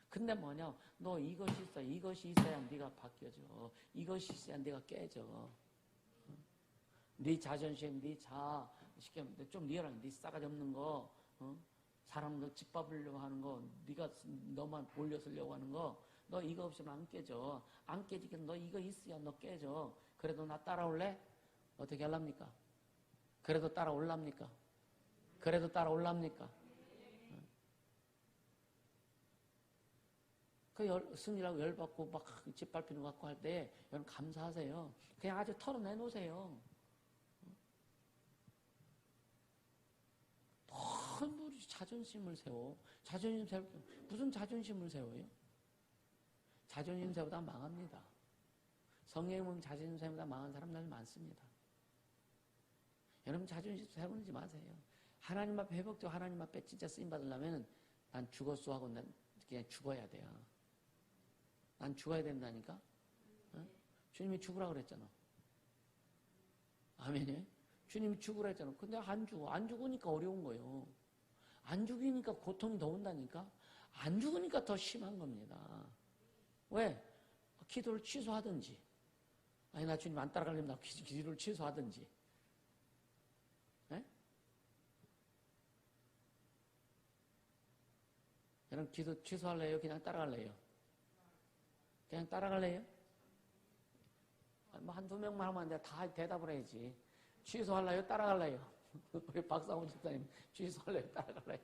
근데 뭐냐? 너 이것이 있어야 네가 바뀌어져. 이것이 있어야 네가 깨져. 네 자존심, 네 자아, 좀 리얼한 네 싸가지 없는 거, 사람들 짓밟으려고 하는 거, 네가 너만 올려 쓰려고 하는 거, 너 이거 없으면 안 깨져. 안 깨지겠어. 너 이거 있어야 너 깨져. 그래도 나 따라올래? 어떻게 할랍니까? 그래도 따라올랍니까? 그래도 따라올랍니까? 승리라고 열받고 막 짓밟히는 것 같고 할 때 여러분 감사하세요. 그냥 아주 털어내놓으세요. 너무 자존심을 세워. 자존심 세워. 무슨 자존심을 세워요? 자존심 세우다 망합니다. 성경에 보면 자존심 세우다 망한 사람들 많습니다. 여러분 자존심 세우지 마세요. 하나님 앞에 회복되고 하나님 앞에 진짜 쓰임받으려면 난 죽었어 하고 난 그냥 죽어야 돼요. 난 죽어야 된다니까? 어? 주님이 죽으라 그랬잖아. 아멘이에요? 주님이 죽으라 했잖아. 근데 안 죽어. 안 죽으니까 어려운 거예요. 안 죽으니까 고통이 더 온다니까? 안 죽으니까 더 심한 겁니다. 왜? 기도를 취소하든지. 아니, 나 주님 안 따라가려면 나 기도를 취소하든지. 네? 여러분, 기도 취소할래요? 그냥 따라갈래요? 그냥 따라갈래요? 뭐 한두 명만 하면 안 돼. 다 대답을 해야지. 취소할래요? 따라갈래요? 우리 박상훈 집사님, 취소할래요? 따라갈래요?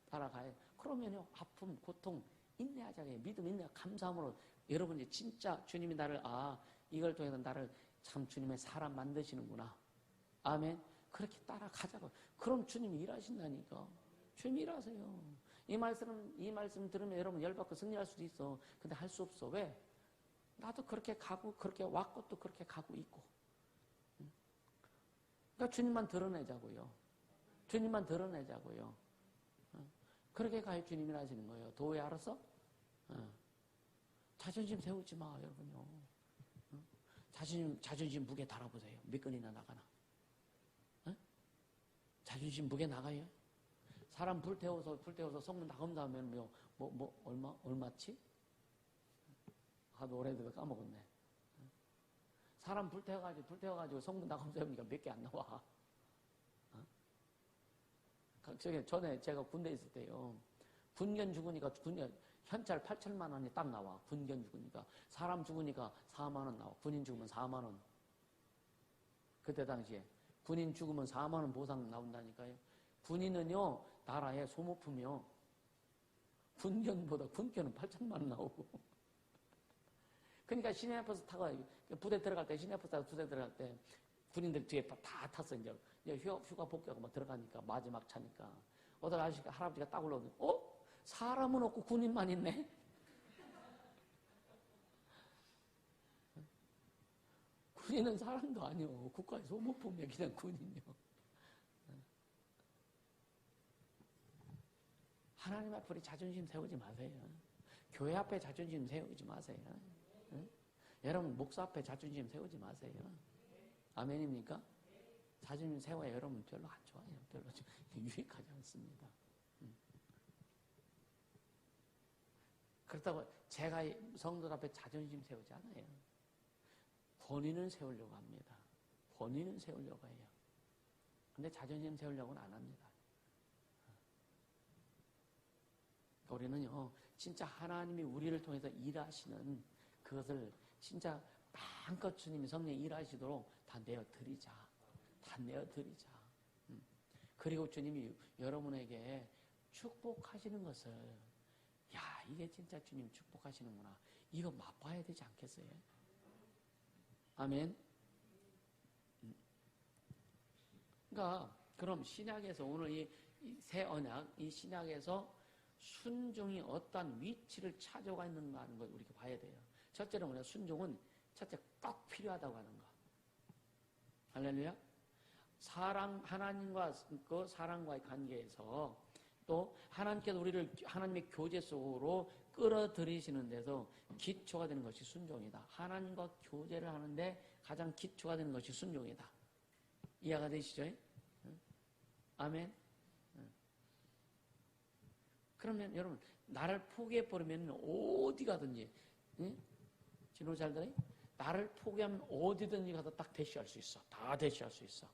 따라가요. 그러면요, 아픔, 고통, 인내하자고요. 믿음, 인내, 감사함으로 여러분이 진짜 주님이 나를, 이걸 통해서 나를 참 주님의 사람 만드시는구나. 아멘. 그렇게 따라가자고. 그럼 주님이 일하신다니까. 주님이 일하세요. 이 말씀 들으면 여러분 열받고 승리할 수도 있어. 근데 할 수 없어. 왜? 나도 그렇게 가고, 그렇게 왔고, 또 그렇게 가고 있고. 그러니까 주님만 드러내자고요. 주님만 드러내자고요. 그렇게 가야 주님이 하시는 거예요. 도에 알았어? 자존심 세우지 마, 여러분요. 자존심 무게 달아보세요. 몇 건이나 나가나? 자존심 무게 나가요? 사람 불태워서 성문 다 검사하면 얼마치? 하도 오래돼서 까먹었네. 사람 불태워가지고 성문 다 검사해보니까 몇 개 안 나와. 전에 제가 군대에 있을 때요. 군견 죽으니까 현찰 8천만 원이 딱 나와. 군견 죽으니까. 사람 죽으니까 4만 원 나와. 군인 죽으면 4만 원. 그때 당시에. 군인 죽으면 4만 원 보상 나온다니까요. 군인은요, 나라의 소모품이요. 군견은 8천만 원 나오고. 그러니까 시내버스 타고 부대 들어갈 때, 시내버스 타고 부대 들어갈 때, 군인들 뒤에 다 탔어, 이제 휴가 복귀하고 막 들어가니까, 마지막 차니까. 어떤 할아버지가 딱 올라오더니, 사람은 없고 군인만 있네? 군인은 사람도 아니요. 국가의 소모품이야, 그냥 군인이요. 하나님 앞에 우리 자존심 세우지 마세요. 교회 앞에 자존심 세우지 마세요. 여러분, 목사 앞에 자존심 세우지 마세요. 아멘입니까? 자존심 세워야 여러분 별로 안 좋아요. 별로 유익하지 않습니다. 그렇다고 제가 성도들 앞에 자존심 세우지 않아요. 본인은 세우려고 합니다. 본인은 세우려고 해요. 근데 자존심 세우려고는 안 합니다. 우리는요, 진짜 하나님이 우리를 통해서 일하시는 그것을 진짜 마음껏 주님이 성령이 일하시도록 다 내어드리자. 다 내어드리자. 그리고 주님이 여러분에게 축복하시는 것을, 야, 이게 진짜 주님 축복하시는구나. 이거 맛봐야 되지 않겠어요? 아멘. 그러니까, 그럼 신약에서 오늘 이 새 언약, 이 신약에서 순종이 어떠한 위치를 차지하고 있는가 하는 걸 우리가 봐야 돼요. 첫째는 뭐냐? 순종은 첫째 꼭 필요하다고 하는 거. 할렐루야. 하나님과 그 사랑과의 관계에서 또 하나님께서 우리를 하나님의 교제 속으로 끌어들이시는 데서 기초가 되는 것이 순종이다. 하나님과 교제를 하는데 가장 기초가 되는 것이 순종이다. 이해가 되시죠? 아멘. 그러면 여러분, 나를 포기해버리면 어디 가든지, 진호 잘 들어요? 나를 포기하면 어디든지 가서 딱 대시할 수 있어. 다 대시할 수 있어.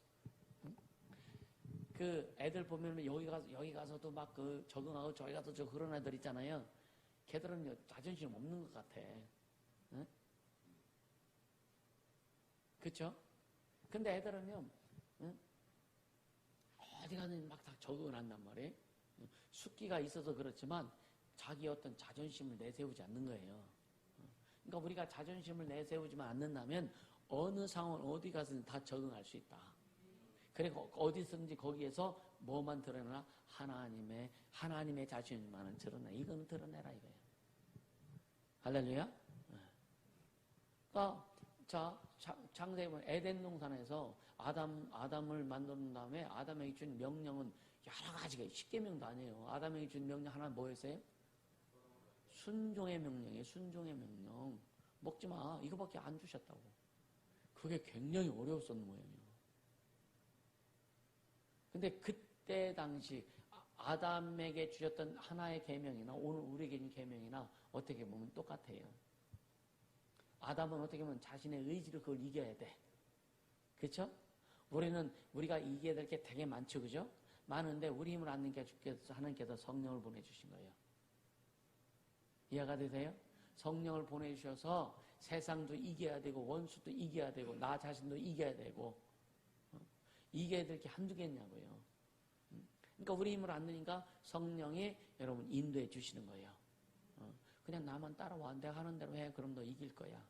그 애들 보면 여기 가서도 막 그 적응하고 저기 가서 저 그런 애들 있잖아요. 걔들은 자존심 없는 것 같아. 응? 그쵸? 근데 애들은요, 응? 어디 가든 막 다 적응을 한단 말이에요. 숙기가 있어서 그렇지만 자기 어떤 자존심을 내세우지 않는 거예요. 그러니까 우리가 자존심을 내세우지만 않는다면 어느 상황 어디 가서든 다 적응할 수 있다. 그리고 어디서든지 거기에서 뭐만 드러내나 하나님의 자신만을 드러내. 이거는 드러내라 이거예요. 할렐루야. 그러니까 창세기 보면 에덴 동산에서 아담을 만든 다음에 아담에게 준 명령은 여러 가지가 10계명도 아니에요. 아담에게 준 명령 하나 뭐였어요? 순종의 명령이에요. 순종의 명령. 먹지 마. 이거밖에 안 주셨다고. 그게 굉장히 어려웠었는 모양이에요. 근데 그때 당시 아담에게 주셨던 하나의 계명이나 오늘 우리에게 준 계명이나 어떻게 보면 똑같아요. 아담은 어떻게 보면 자신의 의지로 그걸 이겨야 돼. 그렇죠? 우리가 이겨야 될 게 되게 많죠. 그죠? 많은데 우리 힘을 안 내게 주께서 하나님께서 성령을 보내주신 거예요. 이해가 되세요? 성령을 보내주셔서 세상도 이겨야 되고 원수도 이겨야 되고 나 자신도 이겨야 되고 이겨야 될 게 한두 개냐고요. 그러니까 우리 힘을 안 내니까 성령이 여러분 인도해 주시는 거예요. 그냥 나만 따라와. 내가 하는 대로 해. 그럼 너 이길 거야.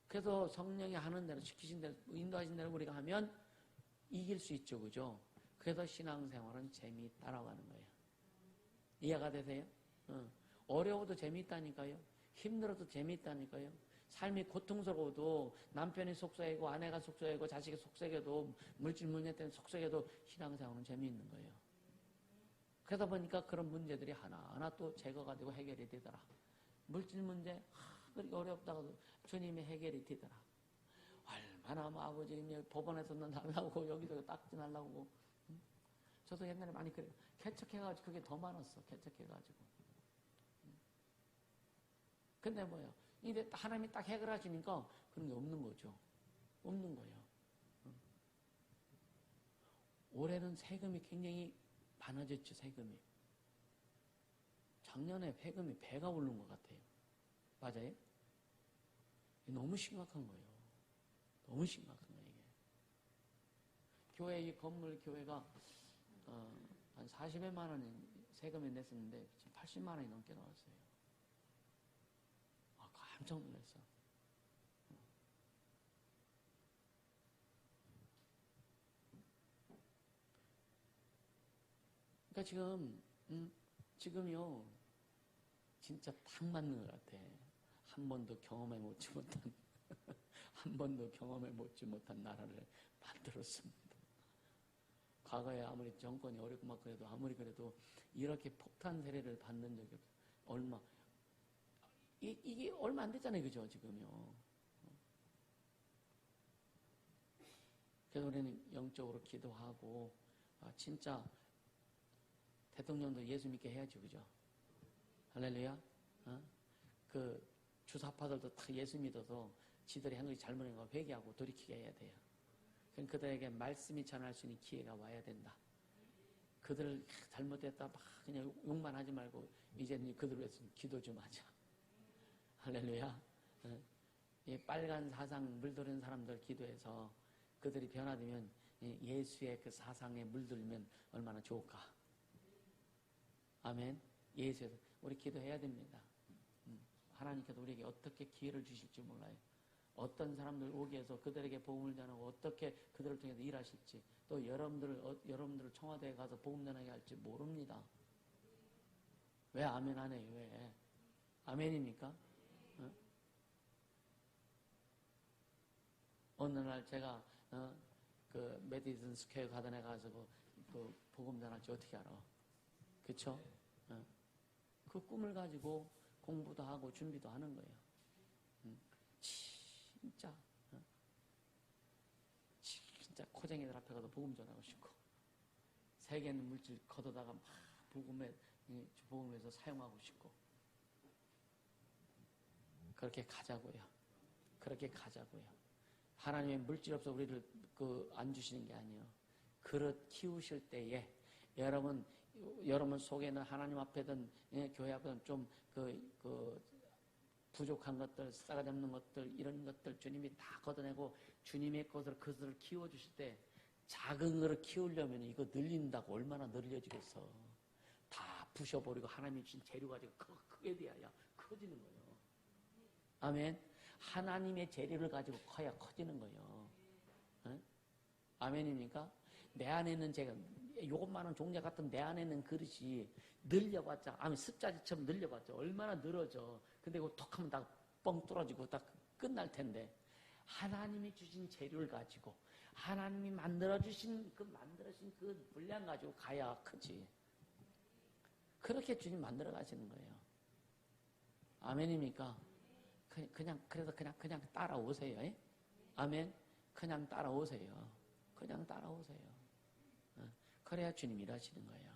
그래서 성령이 하는 대로 시키신 대로 인도하신 대로 우리가 하면 이길 수 있죠. 그죠? 그래서 신앙생활은 재미있다라고 거예요. 이해가 되세요? 어려워도 재미있다니까요. 힘들어도 재미있다니까요. 삶이 고통스러워도 남편이 속썩이고 아내가 속썩이고 자식이 속썩여도 물질 문제 때문에 속썩여도 신앙생활은 재미있는 거예요. 그러다 보니까 그런 문제들이 하나하나 또 제거가 되고 해결이 되더라. 물질 문제 그렇게 어렵다가도 주님이 해결이 되더라. 얼마나 뭐 아버지 법원에서는 날라고 여기서 딱지 날라고. 저도 옛날에 많이 그래요. 개척해가지고 그게 더 많았어. 개척해가지고. 근데 뭐예요? 이제 하나님이 딱 해결하시니까 그런 게 없는 거죠. 없는 거예요. 올해는 세금이 굉장히 많아졌죠. 세금이. 작년에 세금이 배가 오른 것 같아요. 맞아요? 너무 심각한 거예요. 너무 심각한 거예요. 이게. 교회 이 건물 교회가 한 40여만 원 세금을 냈었는데 지금 80만 원이 넘게 나왔어요. 깜짝 놀랐어. 그러니까 지금요, 진짜 딱 맞는 것 같아. 한 번도 경험해보지 못한, 한 번도 경험해보지 못한 나라를 만들었습니다. 과거에 아무리 정권이 어렵고 막 그래도 아무리 그래도 이렇게 폭탄 세례를 받는 적이 없어요. 이게 얼마 안 됐잖아요. 그죠? 지금요. 그래서 우리는 영적으로 기도하고, 진짜 대통령도 예수 믿게 해야죠. 그죠? 할렐루야? 그 주사파들도 다 예수 믿어서 지들이 한 것이 잘못한 거 회개하고 돌이키게 해야 돼요. 그럼 그들에게 말씀이 전할 수 있는 기회가 와야 된다. 그들 잘못했다 막 그냥 욕만 하지 말고 이제는 그들을 위해서 기도 좀 하자. 할렐루야. 이 빨간 사상 물들은 사람들 기도해서 그들이 변화되면 예수의 그 사상에 물들면 얼마나 좋을까. 아멘. 예수에서 우리 기도해야 됩니다. 하나님께서 우리에게 어떻게 기회를 주실지 몰라요. 어떤 사람들 오게 해서 그들에게 복음을 전하고 어떻게 그들을 통해서 일하실지 또 여러분들을 청와대에 가서 복음 전하게 할지 모릅니다. 왜 아멘 안 해요? 왜? 아멘입니까? 어느 날 제가 그 메디슨 스퀘어 가든에 가서 그 복음 전할지 어떻게 알아? 그쵸? 그 꿈을 가지고 공부도 하고 준비도 하는 거예요. 진짜 코쟁이들 앞에 가서 복음 전하고 싶고 세계 있는 물질 걷어다가 막 복음에서 사용하고 싶고 그렇게 가자고요. 그렇게 가자고요. 하나님의 물질 없어 우리를 안 주시는 게 아니에요. 그릇 키우실 때에 여러분 속에는 하나님 앞에든 교회 앞에든 좀 부족한 것들, 싸가지 없는 것들, 이런 것들 주님이 다 걷어내고 주님의 것으로 그것을 키워주실 때 작은 거를 키우려면 이거 늘린다고 얼마나 늘려지겠어. 다 부셔버리고 하나님이 주신 재료 가지고 크게 돼야 커지는 거예요. 아멘. 하나님의 재료를 가지고 커야 커지는 거예요. 네? 아멘입니까? 내 안에 있는 제가 요것만한 종자 같은 내 안에 있는 그릇이 늘려봤자, 아니 습자지처럼 늘려봤자 얼마나 늘어져. 근데 이거 톡 하면 다 뻥 뚫어지고 다 끝날 텐데, 하나님이 주신 재료를 가지고 하나님이 만들어주신 그 분량 가지고 가야 크지. 그렇게 주님 만들어 가시는 거예요. 아멘입니까? 그래서 그냥 따라오세요. 에? 아멘. 그냥 따라오세요. 그냥 따라오세요. 그래야 주님 일하시는 거예요.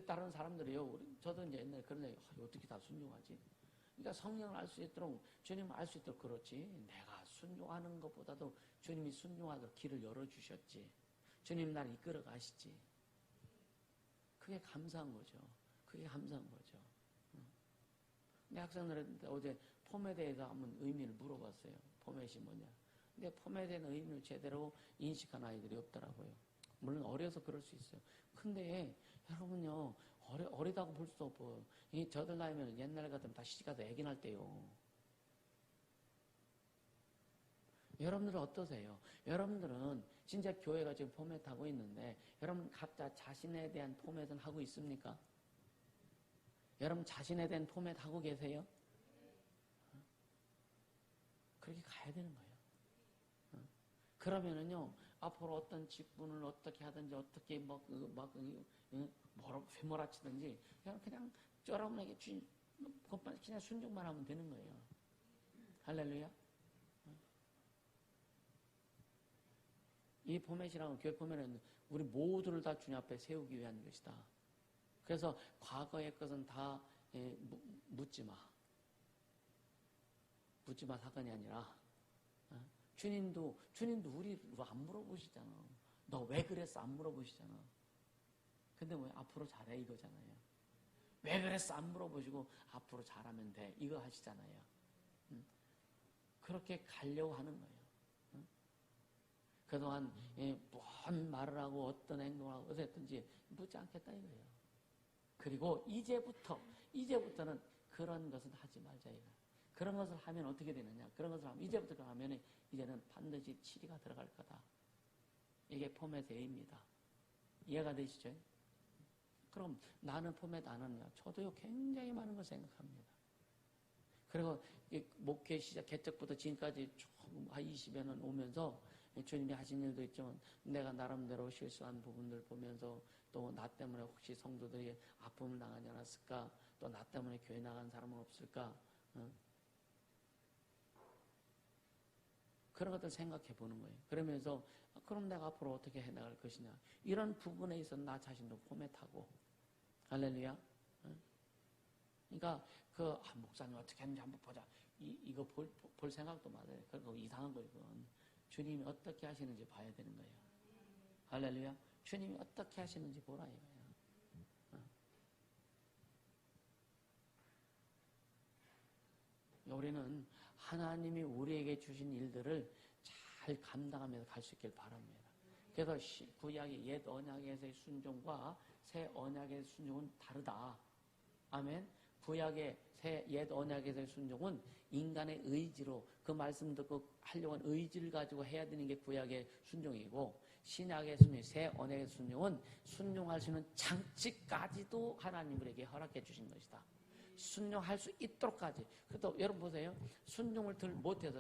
다른 사람들이요, 저도 이제 옛날에 그런 얘기, 어떻게 다 순종하지? 그러니까 성령을 알 수 있도록, 주님을 알 수 있도록 그렇지. 내가 순종하는 것보다도 주님이 순종하도록 길을 열어주셨지. 주님 날 이끌어 가시지. 그게 감사한 거죠. 그게 감사한 거죠. 내 학생들한테 어제 폼에 대해서 한번 의미를 물어봤어요. 포맷이 뭐냐. 근데 폼에 대한 의미를 제대로 인식한 아이들이 없더라고요. 물론 어려서 그럴 수 있어요. 근데 여러분요, 어리다고 볼 수도 없고, 저들 나이면 옛날 같으면 다 시집가서 애기 날 때요. 여러분들은 어떠세요? 여러분들은 진짜 교회가 지금 포맷 하고 있는데, 여러분 각자 자신에 대한 포맷은 하고 있습니까? 여러분 자신에 대한 포맷 하고 계세요? 그렇게 가야 되는 거예요. 그러면은요, 앞으로 어떤 직분을 어떻게 하든지, 어떻게 휘몰아치든지, 그냥 여러분에게 주님, 그냥 순종만 하면 되는 거예요. 할렐루야. 이 포맷이라고, 교회 포맷은 우리 모두를 다 주님 앞에 세우기 위한 것이다. 그래서 과거의 것은 다 묻지 마. 묻지 마 사건이 아니라, 주님도 우리를 안 물어보시잖아. 너 왜 그랬어? 안 물어보시잖아. 근데 왜 앞으로 잘해 이거잖아요. 왜 그랬어? 안 물어보시고 앞으로 잘하면 돼 이거 하시잖아요. 그렇게 가려고 하는 거예요. 그동안 뭔 말을 하고 어떤 행동을 하고 어쨌든지 묻지 않겠다 이거예요. 그리고 이제부터는 그런 것은 하지 말자 이거예요. 그런 것을 하면 어떻게 되느냐? 그런 것을 하면 이제부터 하면 이제는 반드시 치리가 들어갈 거다. 이게 포맷의 A입니다. 이해가 되시죠? 그럼 나는 포맷 안 하느냐? 저도요 굉장히 많은 걸 생각합니다. 그리고 목회 시작 개척부터 지금까지 한 20여 년 오면서 주님이 하신 일도 있지만 내가 나름대로 실수한 부분들 보면서 또 나 때문에 혹시 성도들이 아픔을 당하지 않았을까? 또 나 때문에 교회 나간 사람은 없을까? 그런 것들 생각해 보는 거예요. 그러면서 그럼 내가 앞으로 어떻게 해나갈 것이냐. 이런 부분에 있어서 나 자신도 포맷하고. 할렐루야. 그러니까 목사님 어떻게 했는지 한번 보자. 이거 볼 생각도 많아요. 그거 이상한 거예요. 그건. 주님이 어떻게 하시는지 봐야 되는 거예요. 할렐루야. 주님이 어떻게 하시는지 보라 이거예요. 우리는 하나님이 우리에게 주신 일들을 잘 감당하면서 갈 수 있길 바랍니다. 그래서 구약의 옛 언약에서의 순종과 새 언약의 순종은 다르다. 아멘. 구약의 옛 언약에서의 순종은 인간의 의지로 그 말씀 듣고 하려고 하는 의지를 가지고 해야 되는 게 구약의 순종이고, 신약의 순종, 새 언약의 순종은 순종할 수 있는 장치까지도 하나님 우리에게 허락해 주신 것이다. 순종할 수 있도록까지. 그래도 여러분 보세요. 순종을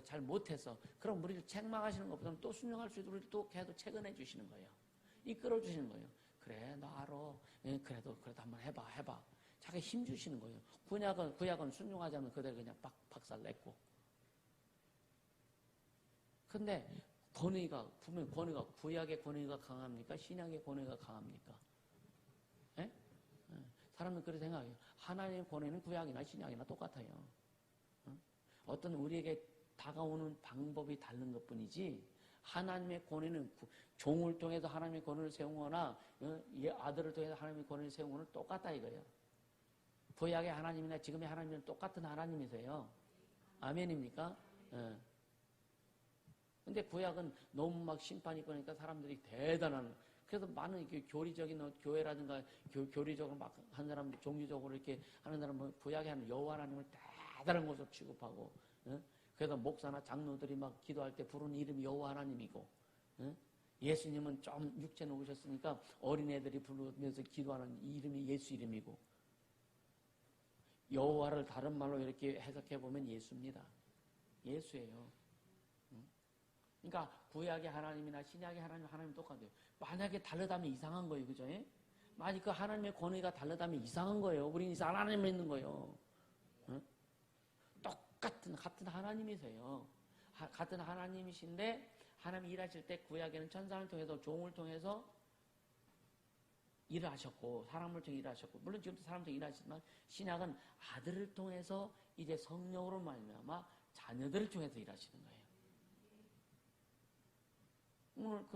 잘 못해서 그럼 우리를 책망하시는 것보다는 또 순종할 수 있도록 우리를 또 계속 채근해 주시는 거예요. 이끌어 주시는 거예요. 그래 너 알아. 그래도 한번 해봐. 자기 힘 주시는 거예요. 구약은 순종하지 않으면 그대로 그냥 박살 냈고. 근데 분명히 구약의 권위가 강합니까? 신약의 권위가 강합니까? 예? 사람은 그렇게 생각해요. 하나님의 권위는 구약이나 신약이나 똑같아요. 어떤 우리에게 다가오는 방법이 다른 것뿐이지 하나님의 권위는 종을 통해서 하나님의 권위를 세우거나 아들을 통해서 하나님의 권위를 세우는 거는 똑같다 이거예요. 구약의 하나님이나 지금의 하나님은 똑같은 하나님이세요. 아멘입니까? 예. 근데 구약은 너무 막 심판이 있고 그러니까 사람들이 대단한, 그래서 많은 이렇게 교리적인 교회라든가 교리적으로 막 한 사람, 종교적으로 이렇게 하는 사람은 구약에 하는 여호와 하나님을 대단한 것으로 취급하고, 그래서 목사나 장로들이 막 기도할 때 부르는 이름이 여호와 하나님이고, 예수님은 좀 육체는 오셨으니까 어린애들이 부르면서 기도하는 이름이 예수 이름이고, 여호와를 다른 말로 이렇게 해석해 보면 예수입니다. 예수예요. 그러니까 구약의 하나님이나 신약의 하나님 똑같아요. 만약에 다르다면 이상한 거예요, 그죠? 만약 그 하나님의 권위가 다르다면 이상한 거예요. 우리는 이상한 하나님 믿는 거예요. 같은 하나님이세요. 같은 하나님이신데 하나님이 일하실 때 구약에는 천사를 통해서 종을 통해서 일을 하셨고 사람을 통해 일하셨고, 물론 지금도 사람을 통해 일하시지만 신약은 아들을 통해서 이제 성령으로 말미암아 자녀들을 통해서 일하시는 거예요. 오늘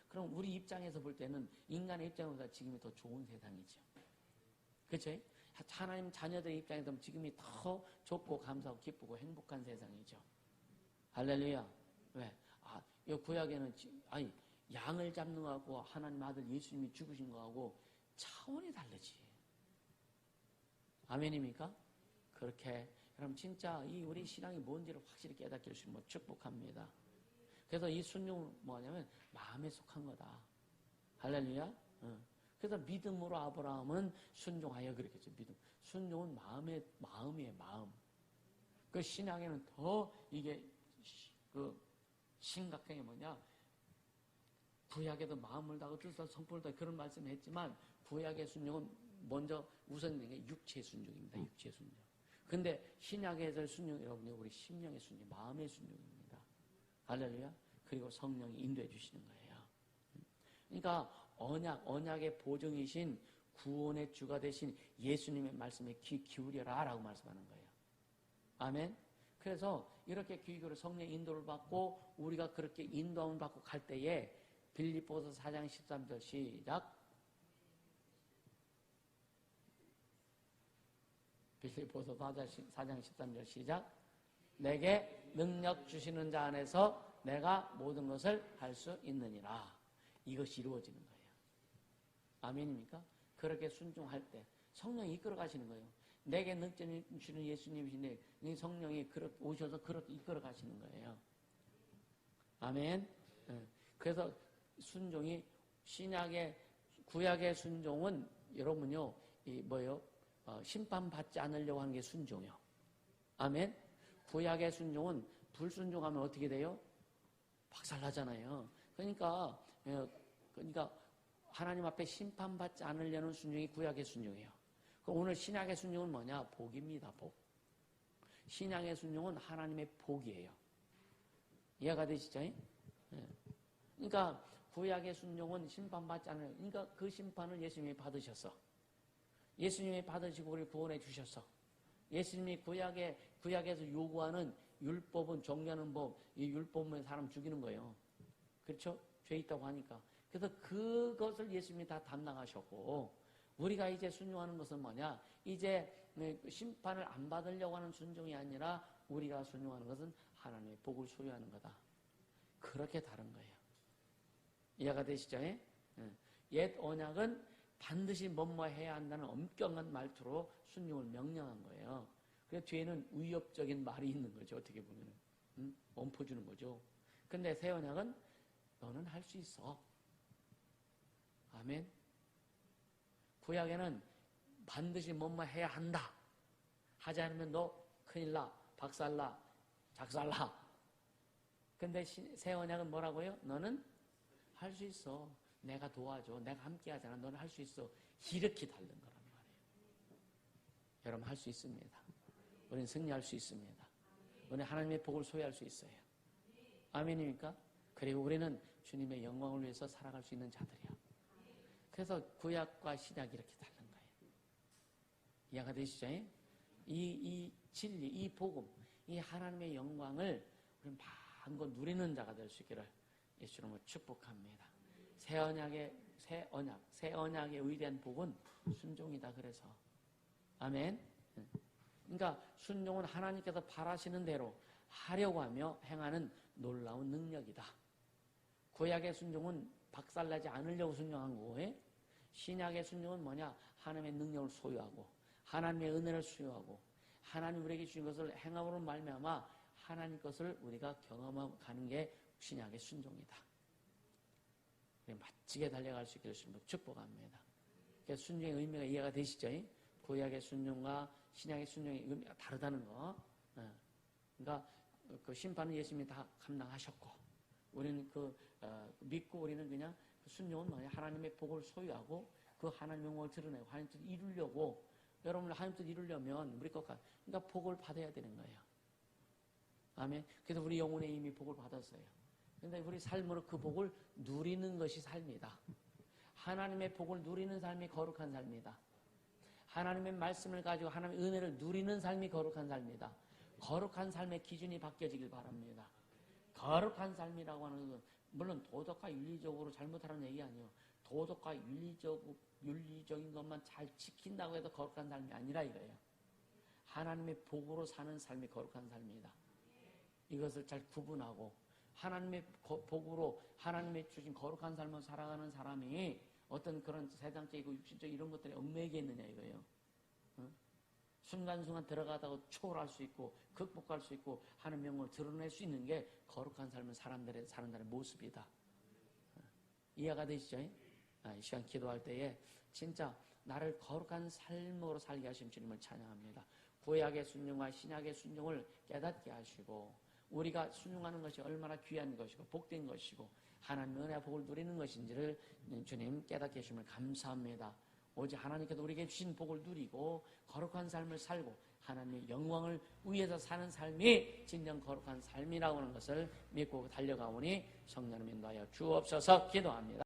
그럼 우리 입장에서 볼 때는 인간의 입장보다 지금이 더 좋은 세상이죠. 그렇죠? 하나님 자녀들의 입장에서 보면 지금이 더 좋고 감사하고 기쁘고 행복한 세상이죠. 할렐루야. 왜? 이 구약에는 양을 잡는 거하고 하나님 아들 예수님이 죽으신 거하고 차원이 다르지. 아멘입니까? 그렇게 여러분 진짜 이 우리 신앙이 뭔지를 확실히 깨닫게 해주시면 축복합니다. 그래서 이 순종은 뭐냐면 마음에 속한 거다. 할렐루야. 그래서 믿음으로 아브라함은 순종하여 그랬겠죠. 믿음. 순종은 마음이에요. 마음. 그 신앙에는 더 이게 심각한 게 뭐냐? 구약에도 마음을 다하고 뜻을 다하고 성품을 다하고 그런 말씀을 했지만 구약의 순종은 먼저 우선된 게 육체의 순종입니다. 육체의 순종. 근데 신약에서 순종 여러분이 우리 심령의 순종, 마음의 순종입니다. 할렐루야. 그리고 성령이 인도해 주시는 거예요. 그러니까 언약의 보증이신 구원의 주가 되신 예수님의 말씀에 귀 기울여라 라고 말씀하는 거예요. 아멘. 그래서 이렇게 귀교를 성령의 인도를 받고 우리가 그렇게 인도함을 받고 갈 때에 빌립보서 4장 13절 시작. 빌립보서 4장 13절 시작. 내게 능력 주시는 자 안에서 내가 모든 것을 할 수 있느니라. 이것이 이루어지는 거예요. 아멘입니까? 그렇게 순종할 때 성령이 이끌어 가시는 거예요. 내게 능력 주시는 예수님이신데 성령이 오셔서 그렇게 이끌어 가시는 거예요. 아멘. 그래서 순종이 구약의 순종은 여러분요, 심판받지 않으려고 하는 게 순종이요. 아멘. 구약의 순종은 불순종하면 어떻게 돼요? 박살나잖아요. 그러니까 하나님 앞에 심판받지 않으려는 순종이 구약의 순종이에요. 오늘 신약의 순종은 뭐냐? 복입니다. 복. 신약의 순종은 하나님의 복이에요. 이해가 되시죠? 그러니까 구약의 순종은 심판받지 않아요. 그러니까 그 심판을 예수님이 받으셨어. 예수님이 받으시고 우리를 구원해 주셨어. 예수님이 구약에서 요구하는 율법은 정죄하는 법, 이 율법은 사람 죽이는 거예요. 그렇죠? 죄 있다고 하니까. 그래서 그것을 예수님이 다 담당하셨고, 우리가 이제 순종하는 것은 뭐냐? 이제 심판을 안 받으려고 하는 순종이 아니라 우리가 순종하는 것은 하나님의 복을 소유하는 거다. 그렇게 다른 거예요. 이해가 되시죠? 옛 언약은 반드시 뭐뭐 해야 한다는 엄격한 말투로 순종을 명령한 거예요. 그래서 뒤에는 위협적인 말이 있는 거죠. 어떻게 보면 엎어주는 거죠. 근데 새 언약은 너는 할 수 있어. 아멘. 구약에는 반드시 뭐뭐 해야 한다. 하지 않으면 너 큰일 나, 박살나, 작살나. 근데 새 언약은 뭐라고요? 너는 할 수 있어. 내가 도와줘. 내가 함께 하잖아. 너는 할 수 있어. 이렇게 다른 거란 말이에요. 여러분 할 수 있습니다. 우리는 승리할 수 있습니다. 우리는 하나님의 복을 소유할 수 있어요. 아멘입니까? 그리고 우리는 주님의 영광을 위해서 살아갈 수 있는 자들이야. 그래서 구약과 신약이 이렇게 다른 거예요. 이해가 되시죠? 이 진리, 이 복음, 이 하나님의 영광을 우리 마음껏 누리는 자가 될 수 있기를 예수님으로 축복합니다. 새 언약의 의대한 복은 순종이다. 그래서 아멘. 그러니까 순종은 하나님께서 바라시는 대로 하려고 하며 행하는 놀라운 능력이다. 구약의 순종은 박살나지 않으려고 순종한 거고, 신약의 순종은 뭐냐? 하나님의 능력을 소유하고 하나님의 은혜를 수여하고 하나님 우리에게 주신 것을 행함으로 말미암아 하나님 것을 우리가 경험하는 게 신약의 순종이다. 멋지게 달려갈 수 있기를 주님으로 축복합니다. 그러니까 순종의 의미가 이해가 되시죠? 구약의 순종과 신약의 순종의 의미가 다르다는 거. 그러니까 그 심판은 예수님이 다 감당하셨고, 우리는 믿고 우리는 그냥 그 순종은 뭐냐? 하나님의 복을 소유하고 그 하나님의 영광을 드러내고 하나님 뜻을 이루려고, 여러분 하나님 뜻을 이루려면 우리 것과 그러니까 복을 받아야 되는 거예요. 아멘. 그래서 우리 영혼에 이미 복을 받았어요. 그런데 우리 삶으로 그 복을 누리는 것이 삶이다. 하나님의 복을 누리는 삶이 거룩한 삶이다. 하나님의 말씀을 가지고 하나님의 은혜를 누리는 삶이 거룩한 삶이다. 거룩한 삶의 기준이 바뀌어지길 바랍니다. 거룩한 삶이라고 하는 것은 물론 도덕과 윤리적으로 잘못하라는 얘기 아니에요. 도덕과 윤리적인 것만 잘 지킨다고 해도 거룩한 삶이 아니라 이거예요. 하나님의 복으로 사는 삶이 거룩한 삶이다. 이것을 잘 구분하고 하나님의 복으로 하나님의 주신 거룩한 삶을 살아가는 사람이 어떤 그런 세상적이고 육신적 이런 것들에 얽매이겠느냐 이거예요. 순간순간 들어가다가 초월할 수 있고 극복할 수 있고 하나님의 영광을 드러낼 수 있는 게 거룩한 삶을 사는 사람들의 모습이다. 이해가 되시죠? 이 시간 기도할 때에 진짜 나를 거룩한 삶으로 살게 하신 주님을 찬양합니다. 구약의 순종과 신약의 순종을 깨닫게 하시고 우리가 순종하는 것이 얼마나 귀한 것이고 복된 것이고 하나님의 은혜와 복을 누리는 것인지를 주님 깨닫게 해주심을 감사합니다. 오직 하나님께서 우리에게 주신 복을 누리고 거룩한 삶을 살고 하나님의 영광을 위해서 사는 삶이 진정 거룩한 삶이라고 하는 것을 믿고 달려가오니 성령님 인도하여 주옵소서. 기도합니다.